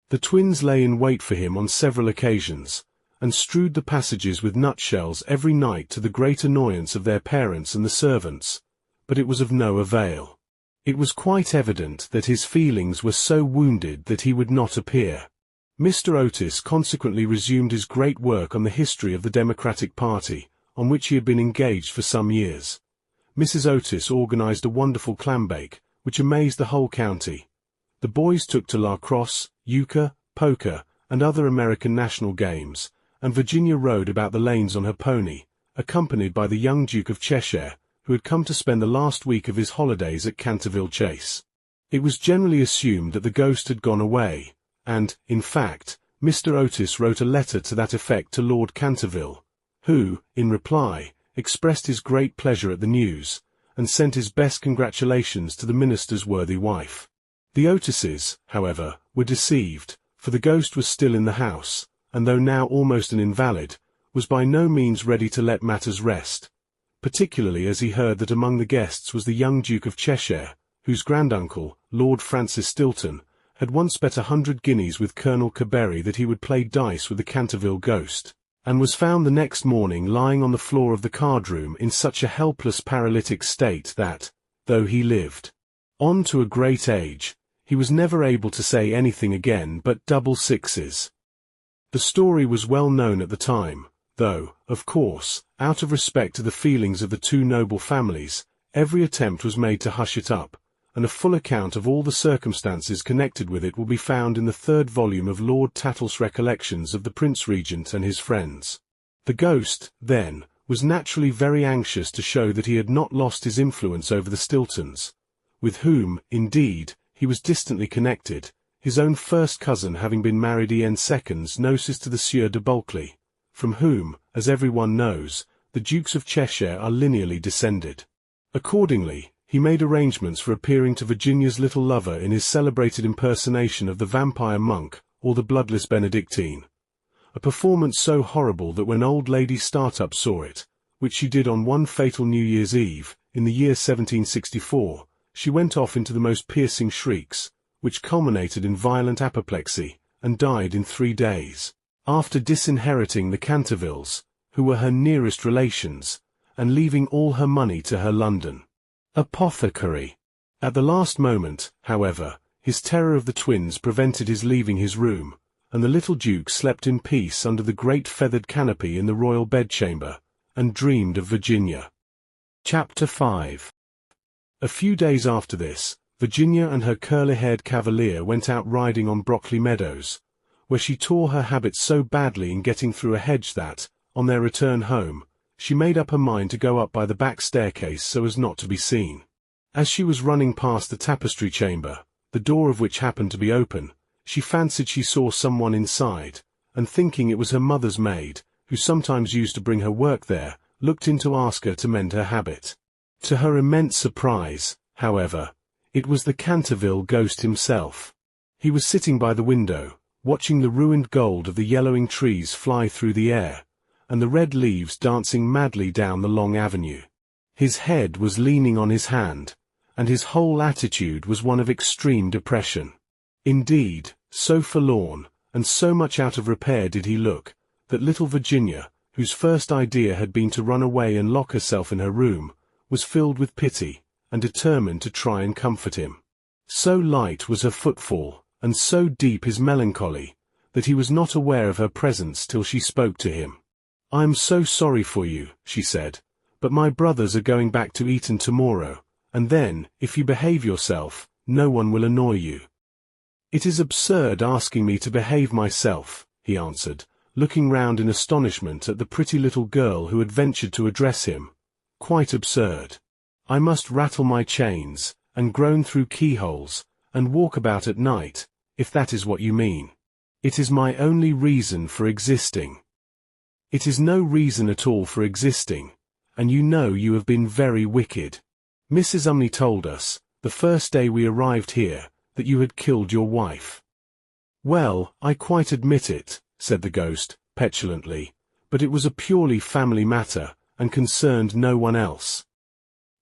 The twins lay in wait for him on several occasions, and strewed the passages with nutshells every night to the great annoyance of their parents and the servants, but it was of no avail. It was quite evident that his feelings were so wounded that he would not appear. Mr. Otis consequently resumed his great work on the history of the Democratic Party, on which he had been engaged for some years. Mrs. Otis organized a wonderful clambake, which amazed the whole county. The boys took to lacrosse, euchre, poker, and other American national games, and Virginia rode about the lanes on her pony, accompanied by the young Duke of Cheshire, who had come to spend the last week of his holidays at Canterville Chase. It was generally assumed that the ghost had gone away, and, in fact, Mr. Otis wrote a letter to that effect to Lord Canterville, who, in reply, expressed his great pleasure at the news, and sent his best congratulations to the minister's worthy wife. The Otises, however, were deceived, for the ghost was still in the house, and though now almost an invalid, was by no means ready to let matters rest, particularly as he heard that among the guests was the young Duke of Cheshire, whose granduncle, Lord Francis Stilton, had once bet 100 guineas with Colonel Carberry that he would play dice with the Canterville ghost, and was found the next morning lying on the floor of the card-room in such a helpless paralytic state that, though he lived on to a great age, he was never able to say anything again but double sixes. The story was well known at the time, though, of course, out of respect to the feelings of the two noble families, every attempt was made to hush it up, and a full account of all the circumstances connected with it will be found in the 3rd volume of Lord Tattle's Recollections of the Prince Regent and his friends. The ghost, then, was naturally very anxious to show that he had not lost his influence over the Stiltons, with whom, indeed, he was distantly connected, his own first cousin having been married en seconds noces to the Sieur de Bulkeley, from whom, as everyone knows, the Dukes of Cheshire are lineally descended. Accordingly, he made arrangements for appearing to Virginia's little lover in his celebrated impersonation of the vampire monk, or the bloodless Benedictine, a performance so horrible that when old Lady Startup saw it, which she did on one fatal New Year's Eve, in the year 1764, she went off into the most piercing shrieks, which culminated in violent apoplexy, and died in 3 days, after disinheriting the Cantervilles, who were her nearest relations, and leaving all her money to her London apothecary. At the last moment, however, his terror of the twins prevented his leaving his room, and the little Duke slept in peace under the great feathered canopy in the royal bedchamber, and dreamed of Virginia. Chapter 5. A few days after this, Virginia and her curly-haired cavalier went out riding on Brockley Meadows, where she tore her habit so badly in getting through a hedge that, on their return home, she made up her mind to go up by the back staircase so as not to be seen. As she was running past the tapestry chamber, the door of which happened to be open, she fancied she saw someone inside, and thinking it was her mother's maid, who sometimes used to bring her work there, looked in to ask her to mend her habit. To her immense surprise, however, it was the Canterville ghost himself. He was sitting by the window, watching the ruined gold of the yellowing trees fly through the air, and the red leaves dancing madly down the long avenue. His head was leaning on his hand, and his whole attitude was one of extreme depression. Indeed, so forlorn, and so much out of repair did he look, that little Virginia, whose first idea had been to run away and lock herself in her room, was filled with pity, and determined to try and comfort him. So light was her footfall, and so deep his melancholy, that he was not aware of her presence till she spoke to him. "I am so sorry for you," she said, "but my brothers are going back to Eton tomorrow, and then, if you behave yourself, no one will annoy you." "It is absurd asking me to behave myself," he answered, looking round in astonishment at the pretty little girl who had ventured to address him. "Quite absurd. I must rattle my chains, and groan through keyholes, and walk about at night, if that is what you mean. It is my only reason for existing." "It is no reason at all for existing, and you know you have been very wicked. Mrs. Umney told us, the first day we arrived here, that you had killed your wife." "Well, I quite admit it," said the ghost, petulantly, "but it was a purely family matter, and concerned no one else."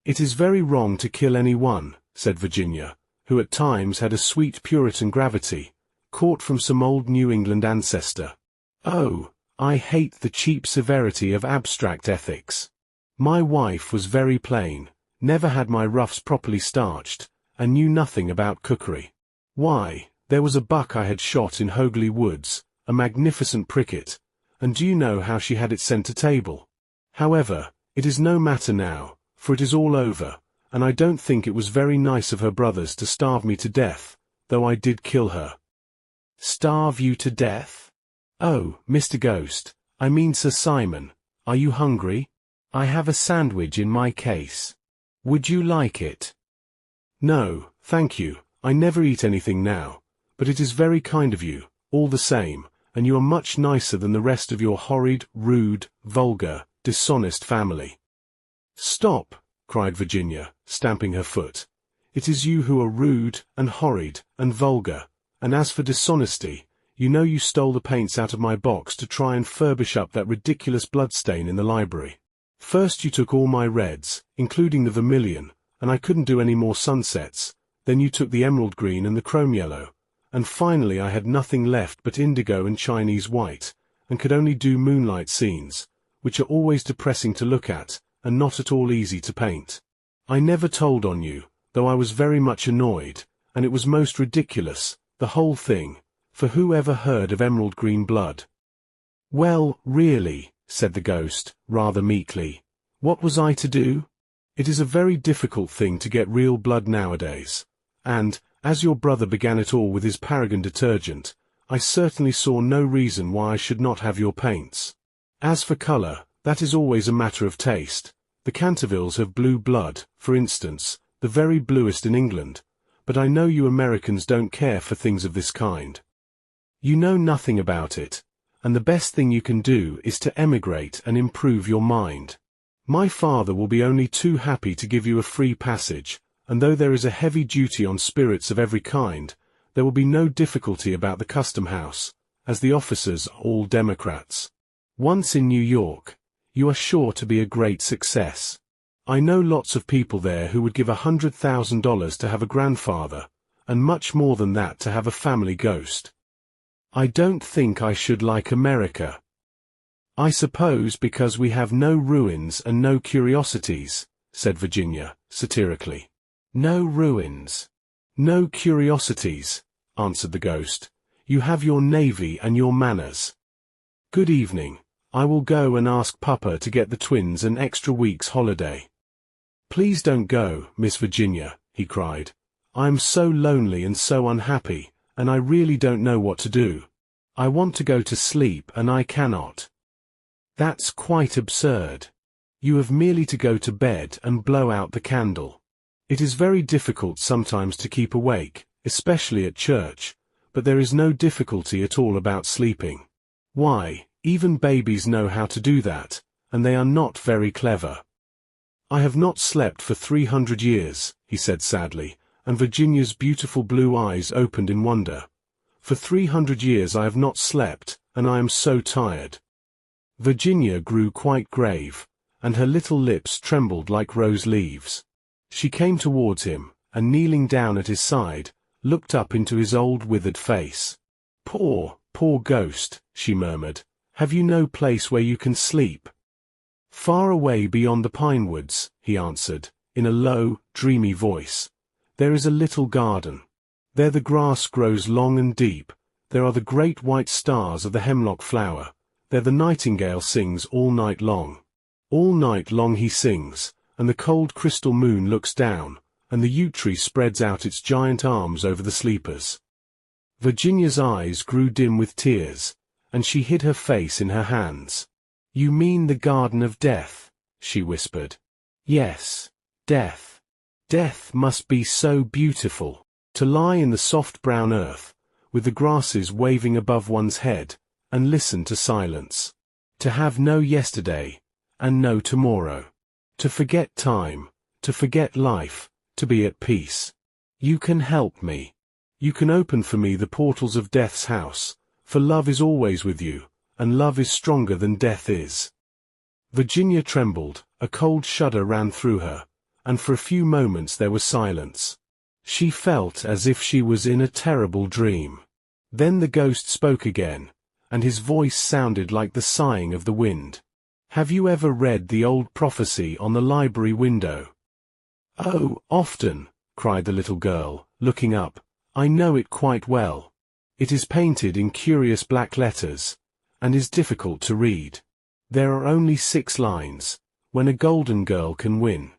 "It is very wrong to kill anyone," said Virginia, who at times had a sweet Puritan gravity, caught from some old New England ancestor. "Oh, I hate the cheap severity of abstract ethics. My wife was very plain, never had my ruffs properly starched, and knew nothing about cookery. Why, there was a buck I had shot in Hogley Woods, a magnificent pricket, and do you know how she had it sent to table? However, it is no matter now, for it is all over, and I don't think it was very nice of her brothers to starve me to death, though I did kill her." "Starve you to death? Oh, Mr. Ghost, I mean Sir Simon, are you hungry? I have a sandwich in my case. Would you like it?" "No, thank you, I never eat anything now, but it is very kind of you, all the same, and you are much nicer than the rest of your horrid, rude, vulgar, dishonest family." "Stop!" cried Virginia, stamping her foot. "It is you who are rude, and horrid, and vulgar, and as for dishonesty, you know you stole the paints out of my box to try and furbish up that ridiculous bloodstain in the library. First you took all my reds, including the vermilion, and I couldn't do any more sunsets, then you took the emerald green and the chrome yellow, and finally I had nothing left but indigo and Chinese white, and could only do moonlight scenes, which are always depressing to look at, and not at all easy to paint. I never told on you, though I was very much annoyed, and it was most ridiculous, the whole thing, for who ever heard of emerald green blood?" "Well, really," said the ghost, rather meekly, "what was I to do? It is a very difficult thing to get real blood nowadays, and, as your brother began it all with his Paragon detergent, I certainly saw no reason why I should not have your paints. As for colour, that is always a matter of taste. The Cantervilles have blue blood, for instance, the very bluest in England, but I know you Americans don't care for things of this kind. You know nothing about it, and the best thing you can do is to emigrate and improve your mind. My father will be only too happy to give you a free passage, and though there is a heavy duty on spirits of every kind, there will be no difficulty about the custom house, as the officers are all Democrats. Once in New York, you are sure to be a great success. I know lots of people there who would give $100,000 to have a grandfather, and much more than that to have a family ghost. I don't think I should like America. I suppose because we have no ruins and no curiosities," said Virginia, satirically. "No ruins. No curiosities," answered the ghost. "You have your navy and your manners. Good evening. I will go and ask Papa to get the twins an extra week's holiday." "Please don't go, Miss Virginia," he cried. "I am so lonely and so unhappy, and I really don't know what to do. I want to go to sleep and I cannot." "That's quite absurd. You have merely to go to bed and blow out the candle. It is very difficult sometimes to keep awake, especially at church, but there is no difficulty at all about sleeping. Why, even babies know how to do that, and they are not very clever." "I have not slept for 300 years, he said sadly, and Virginia's beautiful blue eyes opened in wonder. "For 300 years I have not slept, and I am so tired." Virginia grew quite grave, and her little lips trembled like rose leaves. She came towards him, and kneeling down at his side, looked up into his old withered face. "Poor, poor ghost," she murmured, "have you no place where you can sleep?" "Far away beyond the pine woods," he answered, in a low, dreamy voice. "There is a little garden. There the grass grows long and deep, there are the great white stars of the hemlock flower, there the nightingale sings all night long. All night long he sings, and the cold crystal moon looks down, and the yew tree spreads out its giant arms over the sleepers." Virginia's eyes grew dim with tears, and she hid her face in her hands. "You mean the Garden of Death," she whispered. "Yes, death. Death must be so beautiful, to lie in the soft brown earth, with the grasses waving above one's head, and listen to silence. To have no yesterday, and no tomorrow. To forget time, to forget life, to be at peace. You can help me. You can open for me the portals of death's house, for love is always with you, and love is stronger than death is." Virginia trembled, a cold shudder ran through her, and for a few moments there was silence. She felt as if she was in a terrible dream. Then the ghost spoke again, and his voice sounded like the sighing of the wind. "Have you ever read the old prophecy on the library window?" "Oh, often," cried the little girl, looking up. "I know it quite well. It is painted in curious black letters, and is difficult to read. There are only 6 lines, when a golden girl can win.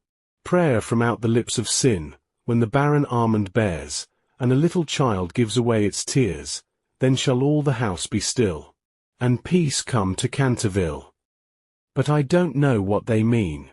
Prayer from out the lips of sin, when the barren almond bears, and a little child gives away its tears, then shall all the house be still, and peace come to Canterville. But I don't know what they mean."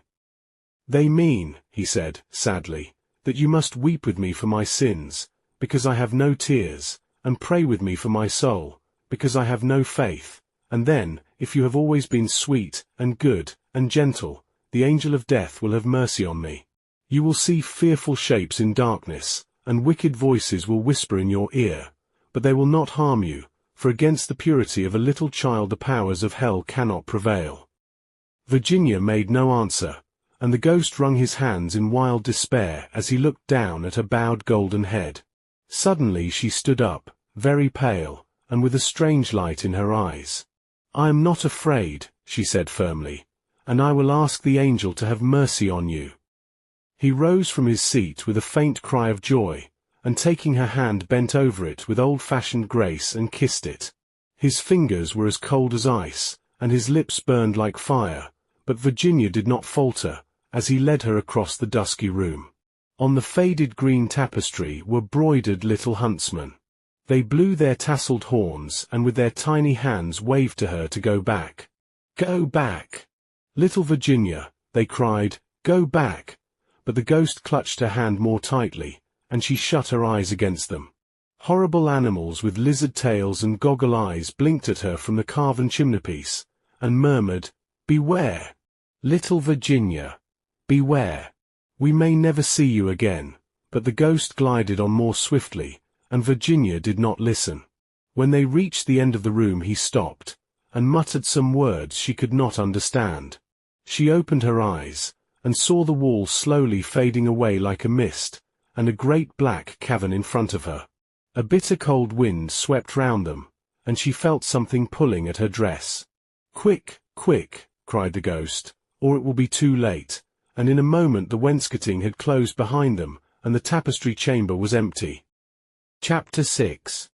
"They mean," he said, sadly, "that you must weep with me for my sins, because I have no tears, and pray with me for my soul, because I have no faith, and then, if you have always been sweet, and good, and gentle, the angel of death will have mercy on me. You will see fearful shapes in darkness, and wicked voices will whisper in your ear, but they will not harm you, for against the purity of a little child the powers of hell cannot prevail." Virginia made no answer, and the ghost wrung his hands in wild despair as he looked down at her bowed golden head. Suddenly she stood up, very pale, and with a strange light in her eyes. "I am not afraid," she said firmly, "and I will ask the angel to have mercy on you." He rose from his seat with a faint cry of joy, and taking her hand bent over it with old-fashioned grace and kissed it. His fingers were as cold as ice, and his lips burned like fire, but Virginia did not falter, as he led her across the dusky room. On the faded green tapestry were broidered little huntsmen. They blew their tasselled horns and with their tiny hands waved to her to go back. "Go back! Little Virginia," they cried, "go back!" But the ghost clutched her hand more tightly, and she shut her eyes against them. Horrible animals with lizard tails and goggle eyes blinked at her from the carven chimneypiece, and murmured, "Beware! Little Virginia, beware! We may never see you again." But the ghost glided on more swiftly, and Virginia did not listen. When they reached the end of the room he stopped, and muttered some words she could not understand. She opened her eyes, and saw the wall slowly fading away like a mist, and a great black cavern in front of her. A bitter cold wind swept round them, and she felt something pulling at her dress. "Quick, quick!" cried the ghost, "or it will be too late," and in a moment the wainscoting had closed behind them, and the tapestry chamber was empty. Chapter 6.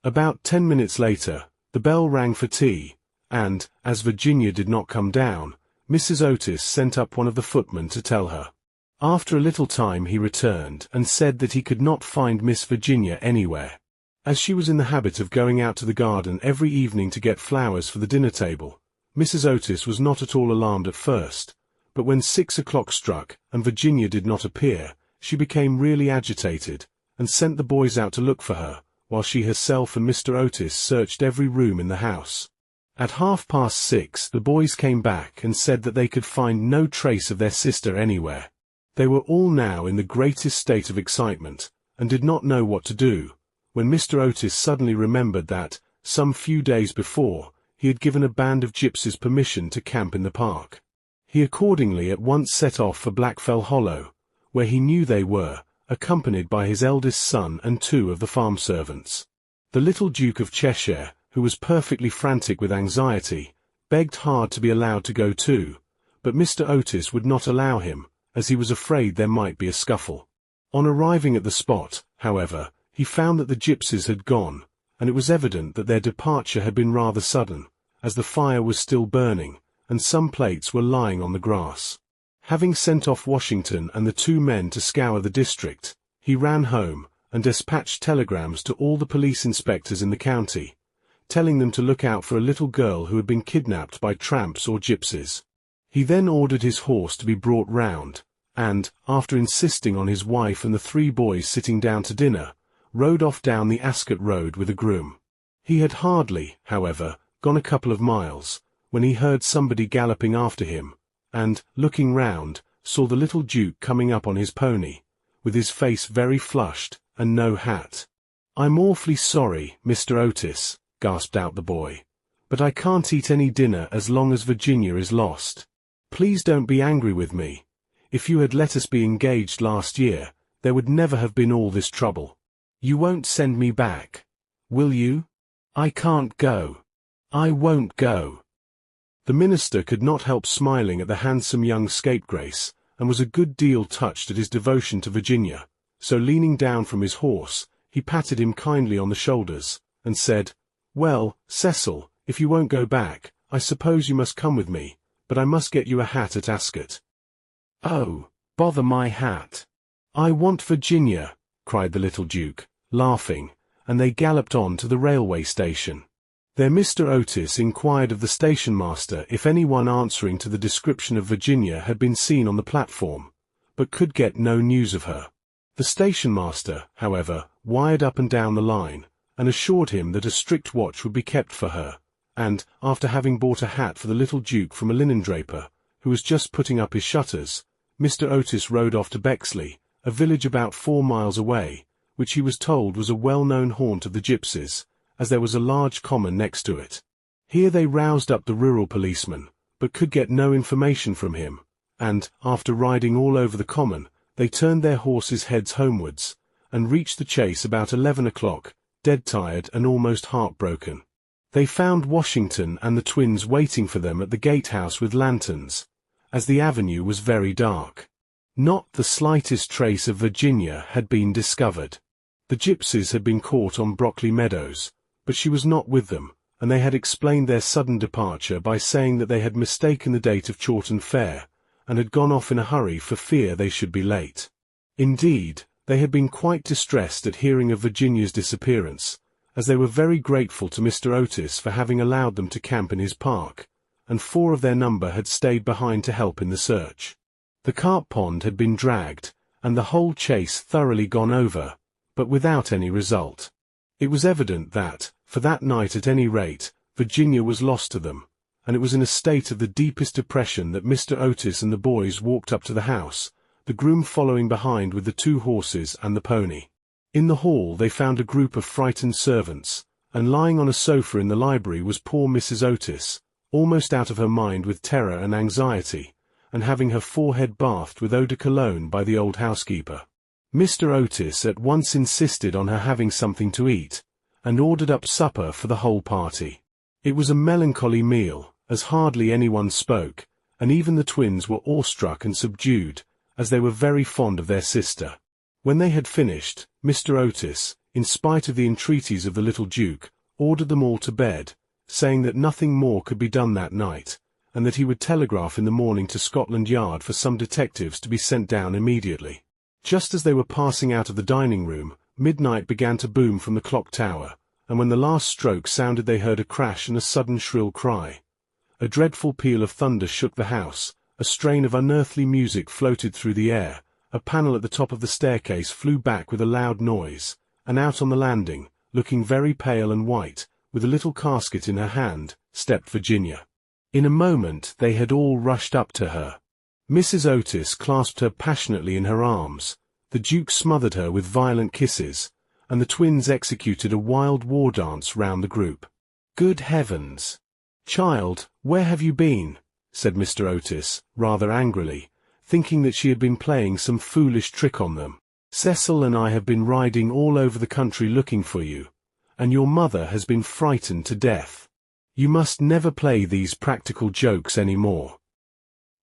About 10 minutes later, the bell rang for tea, and, as Virginia did not come down, Mrs. Otis sent up one of the footmen to tell her. After a little time he returned and said that he could not find Miss Virginia anywhere. As she was in the habit of going out to the garden every evening to get flowers for the dinner table, Mrs. Otis was not at all alarmed at first, but when 6 o'clock struck and Virginia did not appear, she became really agitated, and sent the boys out to look for her, while she herself and Mr. Otis searched every room in the house. At 6:30 the boys came back and said that they could find no trace of their sister anywhere. They were all now in the greatest state of excitement, and did not know what to do, when Mr. Otis suddenly remembered that, some few days before, he had given a band of gypsies permission to camp in the park. He accordingly at once set off for Blackfell Hollow, where he knew they were, accompanied by his eldest son and 2 of the farm servants. The little Duke of Cheshire, who was perfectly frantic with anxiety, begged hard to be allowed to go too, but Mr. Otis would not allow him, as he was afraid there might be a scuffle. On arriving at the spot, however, he found that the gypsies had gone, and it was evident that their departure had been rather sudden, as the fire was still burning, and some plates were lying on the grass. Having sent off Washington and the 2 men to scour the district, he ran home, and dispatched telegrams to all the police inspectors in the county, telling them to look out for a little girl who had been kidnapped by tramps or gypsies. He then ordered his horse to be brought round, and, after insisting on his wife and the 3 boys sitting down to dinner, rode off down the Ascot Road with a groom. He had hardly, however, gone a couple of miles, when he heard somebody galloping after him, and, looking round, saw the little Duke coming up on his pony, with his face very flushed, and no hat. "I'm awfully sorry, Mr. Otis," gasped out the boy, "but I can't eat any dinner as long as Virginia is lost. Please don't be angry with me. If you had let us be engaged last year, there would never have been all this trouble. You won't send me back, will you? I can't go. I won't go." The minister could not help smiling at the handsome young scapegrace, and was a good deal touched at his devotion to Virginia, so leaning down from his horse, he patted him kindly on the shoulders, and said, "Well, Cecil, if you won't go back, I suppose you must come with me, but I must get you a hat at Ascot." "Oh, bother my hat. I want Virginia," cried the little Duke, laughing, and they galloped on to the railway station. There Mr. Otis inquired of the station-master if anyone answering to the description of Virginia had been seen on the platform, but could get no news of her. The station-master, however, wired up and down the line, and assured him that a strict watch would be kept for her, and, after having bought a hat for the little Duke from a linen-draper, who was just putting up his shutters, Mr. Otis rode off to Bexley, a village about 4 miles away, which he was told was a well-known haunt of the gypsies, as there was a large common next to it. Here they roused up the rural policeman, but could get no information from him, and, after riding all over the common, they turned their horses' heads homewards, and reached the chase about 11 o'clock, dead tired and almost heartbroken. They found Washington and the twins waiting for them at the gatehouse with lanterns, as the avenue was very dark. Not the slightest trace of Virginia had been discovered. The gypsies had been caught on Brockley Meadows, but she was not with them, and they had explained their sudden departure by saying that they had mistaken the date of Chawton Fair, and had gone off in a hurry for fear they should be late. Indeed, they had been quite distressed at hearing of Virginia's disappearance, as they were very grateful to Mr. Otis for having allowed them to camp in his park, and 4 of their number had stayed behind to help in the search. The carp pond had been dragged, and the whole chase thoroughly gone over, but without any result. It was evident that, for that night at any rate, Virginia was lost to them, and it was in a state of the deepest depression that Mr. Otis and the boys walked up to the house, the groom following behind with the 2 horses and the pony. In the hall they found a group of frightened servants, and lying on a sofa in the library was poor Mrs. Otis, almost out of her mind with terror and anxiety, and having her forehead bathed with eau de cologne by the old housekeeper. Mr. Otis at once insisted on her having something to eat, and ordered up supper for the whole party. It was a melancholy meal, as hardly anyone spoke, and even the twins were awestruck and subdued, as they were very fond of their sister. When they had finished, Mr. Otis, in spite of the entreaties of the little Duke, ordered them all to bed, saying that nothing more could be done that night, and that he would telegraph in the morning to Scotland Yard for some detectives to be sent down immediately. Just as they were passing out of the dining-room, midnight began to boom from the clock tower, and when the last stroke sounded they heard a crash and a sudden shrill cry. A dreadful peal of thunder shook the house, a strain of unearthly music floated through the air, a panel at the top of the staircase flew back with a loud noise, and out on the landing, looking very pale and white, with a little casket in her hand, stepped Virginia. In a moment they had all rushed up to her. Mrs. Otis clasped her passionately in her arms, the Duke smothered her with violent kisses, and the twins executed a wild war dance round the group. "Good heavens! Child, where have you been?" said Mr. Otis, rather angrily, thinking that she had been playing some foolish trick on them. "Cecil and I have been riding all over the country looking for you, and your mother has been frightened to death. You must never play these practical jokes any more."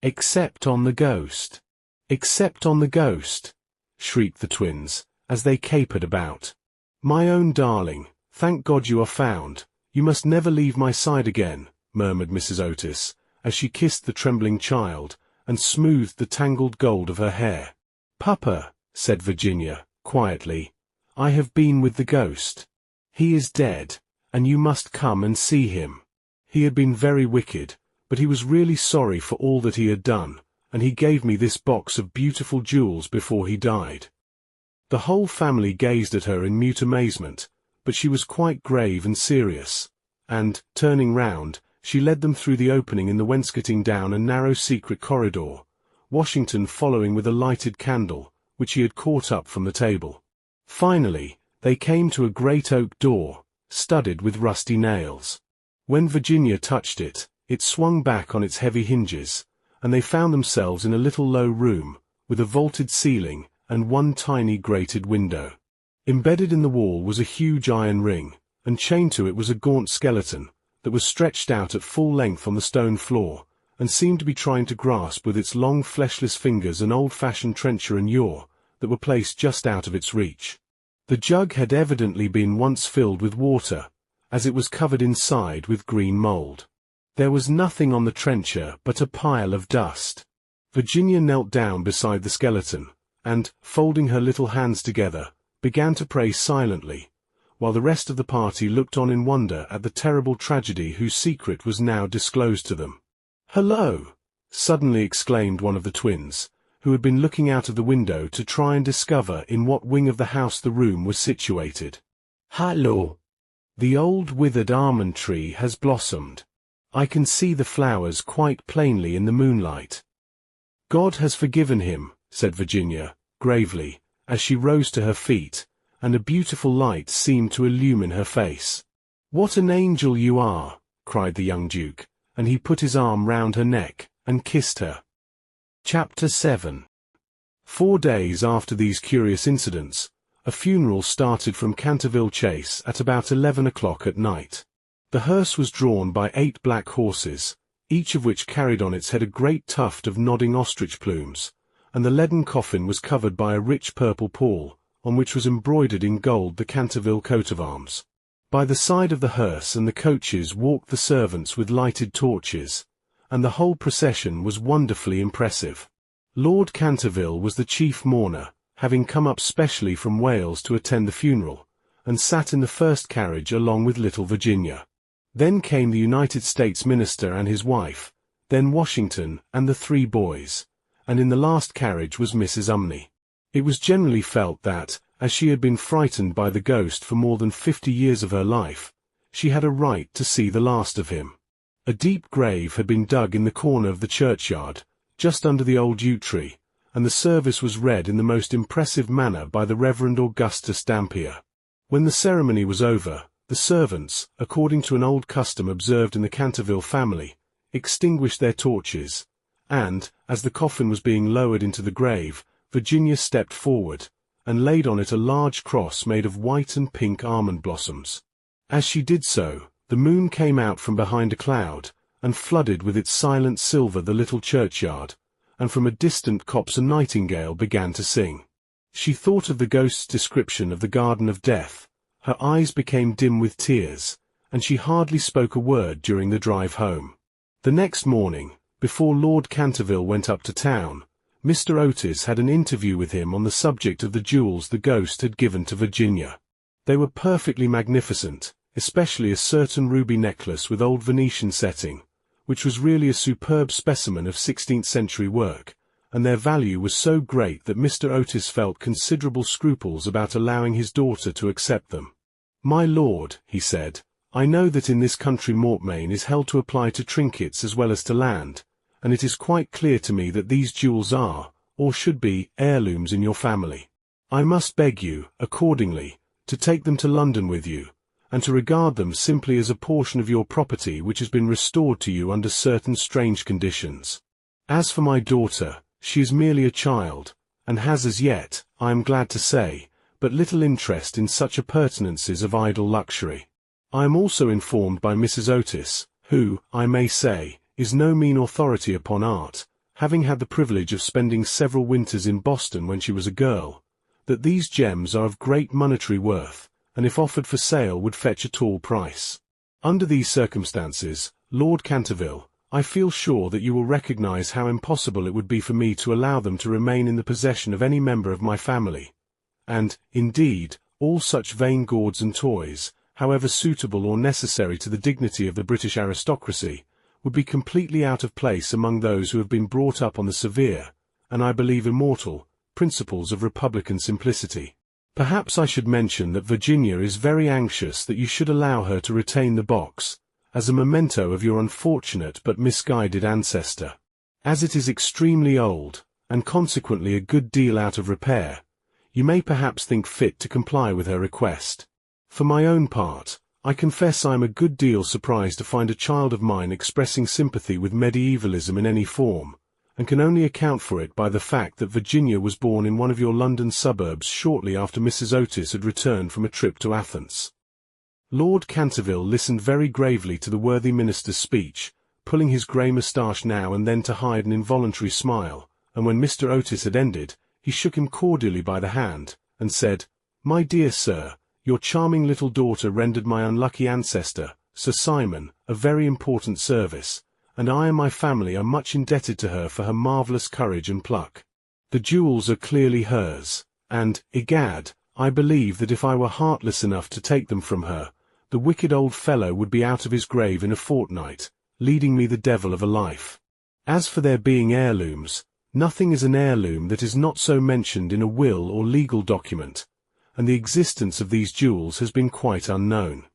"Except on the ghost. Except on the ghost," shrieked the twins, as they capered about. "My own darling, thank God you are found. You must never leave my side again," murmured Mrs. Otis, as she kissed the trembling child, and smoothed the tangled gold of her hair. "Papa," said Virginia, quietly, "I have been with the ghost. He is dead, and you must come and see him. He had been very wicked, but he was really sorry for all that he had done, and he gave me this box of beautiful jewels before he died." The whole family gazed at her in mute amazement, but she was quite grave and serious, and, turning round, she led them through the opening in the wainscoting down a narrow secret corridor, Washington following with a lighted candle, which he had caught up from the table. Finally, they came to a great oak door, studded with rusty nails. When Virginia touched it, it swung back on its heavy hinges, and they found themselves in a little low room, with a vaulted ceiling and one tiny grated window. Embedded in the wall was a huge iron ring, and chained to it was a gaunt skeleton that was stretched out at full length on the stone floor, and seemed to be trying to grasp with its long fleshless fingers an old-fashioned trencher and ewer that were placed just out of its reach. The jug had evidently been once filled with water, as it was covered inside with green mold. There was nothing on the trencher but a pile of dust. Virginia knelt down beside the skeleton, and, folding her little hands together, began to pray silently, while the rest of the party looked on in wonder at the terrible tragedy whose secret was now disclosed to them. "Hello!" suddenly exclaimed one of the twins, who had been looking out of the window to try and discover in what wing of the house the room was situated. "Hallo! The old withered almond tree has blossomed. I can see the flowers quite plainly in the moonlight." "God has forgiven him," said Virginia, gravely, as she rose to her feet, and a beautiful light seemed to illumine her face. "What an angel you are!" cried the young Duke, and he put his arm round her neck and kissed her. Chapter 7. 4 days after these curious incidents, a funeral started from Canterville Chase at about 11 o'clock at night. The hearse was drawn by 8 black horses, each of which carried on its head a great tuft of nodding ostrich plumes, and the leaden coffin was covered by a rich purple pall, on which was embroidered in gold the Canterville coat of arms. By the side of the hearse and the coaches walked the servants with lighted torches, and the whole procession was wonderfully impressive. Lord Canterville was the chief mourner, having come up specially from Wales to attend the funeral, and sat in the first carriage along with little Virginia. Then came the United States Minister and his wife, then Washington and the 3 boys, and in the last carriage was Mrs. Umney. It was generally felt that, as she had been frightened by the ghost for more than 50 years of her life, she had a right to see the last of him. A deep grave had been dug in the corner of the churchyard, just under the old yew tree, and the service was read in the most impressive manner by the Reverend Augustus Dampier. When the ceremony was over, the servants, according to an old custom observed in the Canterville family, extinguished their torches, and, as the coffin was being lowered into the grave, Virginia stepped forward, and laid on it a large cross made of white and pink almond blossoms. As she did so, the moon came out from behind a cloud, and flooded with its silent silver the little churchyard, and from a distant copse a nightingale began to sing. She thought of the ghost's description of the Garden of Death, her eyes became dim with tears, and she hardly spoke a word during the drive home. The next morning, before Lord Canterville went up to town, Mr. Otis had an interview with him on the subject of the jewels the ghost had given to Virginia. They were perfectly magnificent, especially a certain ruby necklace with old Venetian setting, which was really a superb specimen of 16th-century work, and their value was so great that Mr. Otis felt considerable scruples about allowing his daughter to accept them. "My lord," he said, "I know that in this country mortmain is held to apply to trinkets as well as to land, and it is quite clear to me that these jewels are, or should be, heirlooms in your family. I must beg you, accordingly, to take them to London with you, and to regard them simply as a portion of your property which has been restored to you under certain strange conditions. As for my daughter, she is merely a child, and has as yet, I am glad to say, but little interest in such appurtenances of idle luxury. I am also informed by Mrs. Otis, who, I may say, is no mean authority upon art, having had the privilege of spending several winters in Boston when she was a girl, that these gems are of great monetary worth, and if offered for sale would fetch a tall price. Under these circumstances, Lord Canterville, I feel sure that you will recognize how impossible it would be for me to allow them to remain in the possession of any member of my family, and, indeed, all such vain gauds and toys, however suitable or necessary to the dignity of the British aristocracy, would be completely out of place among those who have been brought up on the severe, and I believe immortal, principles of republican simplicity. Perhaps I should mention that Virginia is very anxious that you should allow her to retain the box, as a memento of your unfortunate but misguided ancestor. As it is extremely old, and consequently a good deal out of repair, you may perhaps think fit to comply with her request. For my own part, I confess I am a good deal surprised to find a child of mine expressing sympathy with medievalism in any form, and can only account for it by the fact that Virginia was born in one of your London suburbs shortly after Mrs. Otis had returned from a trip to Athens. Lord Canterville listened very gravely to the worthy minister's speech, pulling his grey moustache now and then to hide an involuntary smile, and when Mr. Otis had ended, he shook him cordially by the hand, and said, "My dear sir, your charming little daughter rendered my unlucky ancestor, Sir Simon, a very important service, and I and my family are much indebted to her for her marvellous courage and pluck. The jewels are clearly hers, and, egad, I believe that if I were heartless enough to take them from her, the wicked old fellow would be out of his grave in a fortnight, leading me the devil of a life. As for their being heirlooms, nothing is an heirloom that is not so mentioned in a will or legal document, and the existence of these jewels has been quite unknown.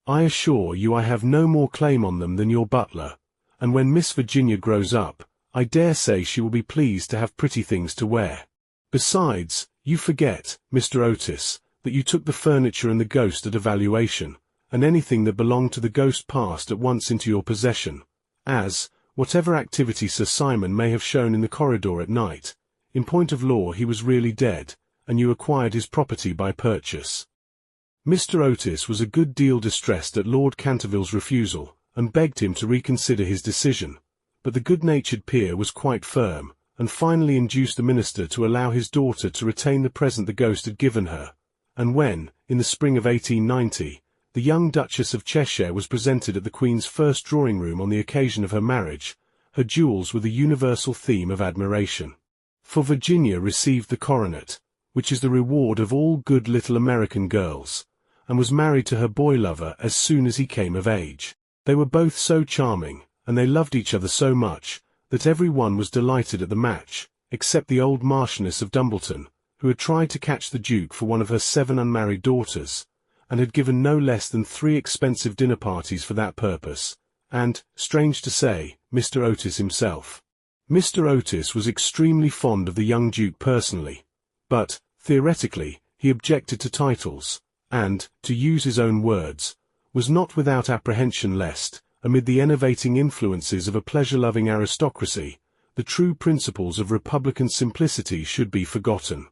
I assure you I have no more claim on them than your butler, and when Miss Virginia grows up, I dare say she will be pleased to have pretty things to wear. Besides, you forget, Mr. Otis, that you took the furniture and the ghost at a valuation, and anything that belonged to the ghost passed at once into your possession, as, whatever activity Sir Simon may have shown in the corridor at night, in point of law he was really dead, and you acquired his property by purchase." Mr. Otis was a good deal distressed at Lord Canterville's refusal, and begged him to reconsider his decision, but the good-natured peer was quite firm, and finally induced the minister to allow his daughter to retain the present the ghost had given her, and when, in the spring of 1890, the young Duchess of Cheshire was presented at the Queen's first drawing-room on the occasion of her marriage, her jewels were the universal theme of admiration. For Virginia received the coronet, which is the reward of all good little American girls, and was married to her boy-lover as soon as he came of age. They were both so charming, and they loved each other so much, that every one was delighted at the match, except the old Marchioness of Dumbleton, who had tried to catch the Duke for one of her 7 unmarried daughters, and had given no less than 3 expensive dinner parties for that purpose, and, strange to say, Mr. Otis himself. Mr. Otis was extremely fond of the young Duke personally, but, theoretically, he objected to titles, and, to use his own words, was not without apprehension lest, amid the enervating influences of a pleasure-loving aristocracy, the true principles of republican simplicity should be forgotten.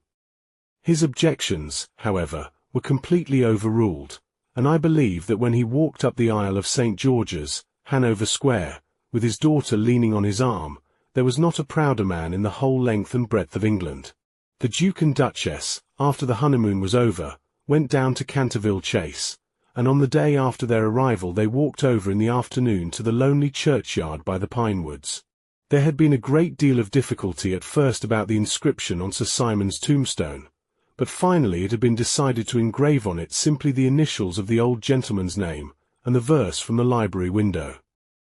His objections, however, were completely overruled, and I believe that when he walked up the aisle of St. George's, Hanover Square, with his daughter leaning on his arm, there was not a prouder man in the whole length and breadth of England. The Duke and Duchess, after the honeymoon was over, went down to Canterville Chase, and on the day after their arrival they walked over in the afternoon to the lonely churchyard by the pine-woods. There had been a great deal of difficulty at first about the inscription on Sir Simon's tombstone, but finally it had been decided to engrave on it simply the initials of the old gentleman's name, and the verse from the library window.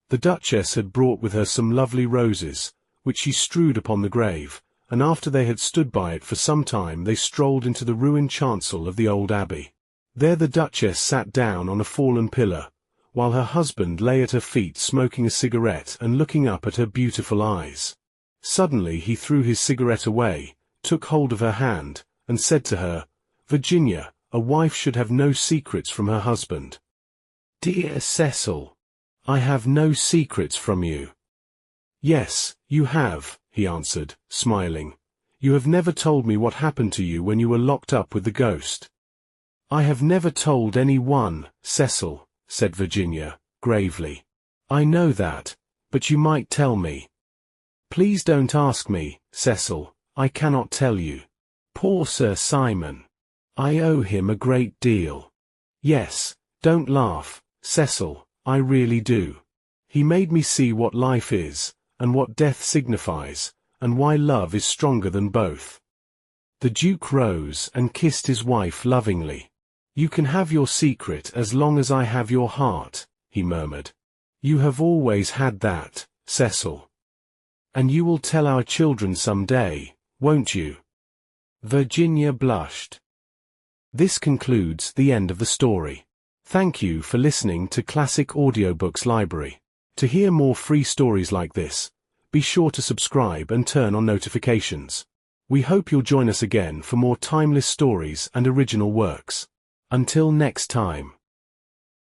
The Duchess had brought with her some lovely roses, which she strewed upon the grave, and after they had stood by it for some time they strolled into the ruined chancel of the old abbey. There the Duchess sat down on a fallen pillar, while her husband lay at her feet smoking a cigarette and looking up at her beautiful eyes. Suddenly he threw his cigarette away, took hold of her hand, and said to her, "Virginia, a wife should have no secrets from her husband." "Dear Cecil, I have no secrets from you." "Yes, you have," he answered, smiling. "You have never told me what happened to you when you were locked up with the ghost." "I have never told any one, Cecil," said Virginia, gravely. "I know that, but you might tell me." "Please don't ask me, Cecil, I cannot tell you. Poor Sir Simon. I owe him a great deal. Yes, don't laugh, Cecil, I really do. He made me see what life is, and what death signifies, and why love is stronger than both." The Duke rose and kissed his wife lovingly. You can have your secret as long as I have your heart, he murmured. You have always had that, Cecil. And you will tell our children some day, won't you? Virginia blushed. This concludes the end of the story. Thank you for listening to Classic Audiobooks Library. To hear more free stories like this, be sure to subscribe and turn on notifications. We hope you'll join us again for more timeless stories and original works. Until next time.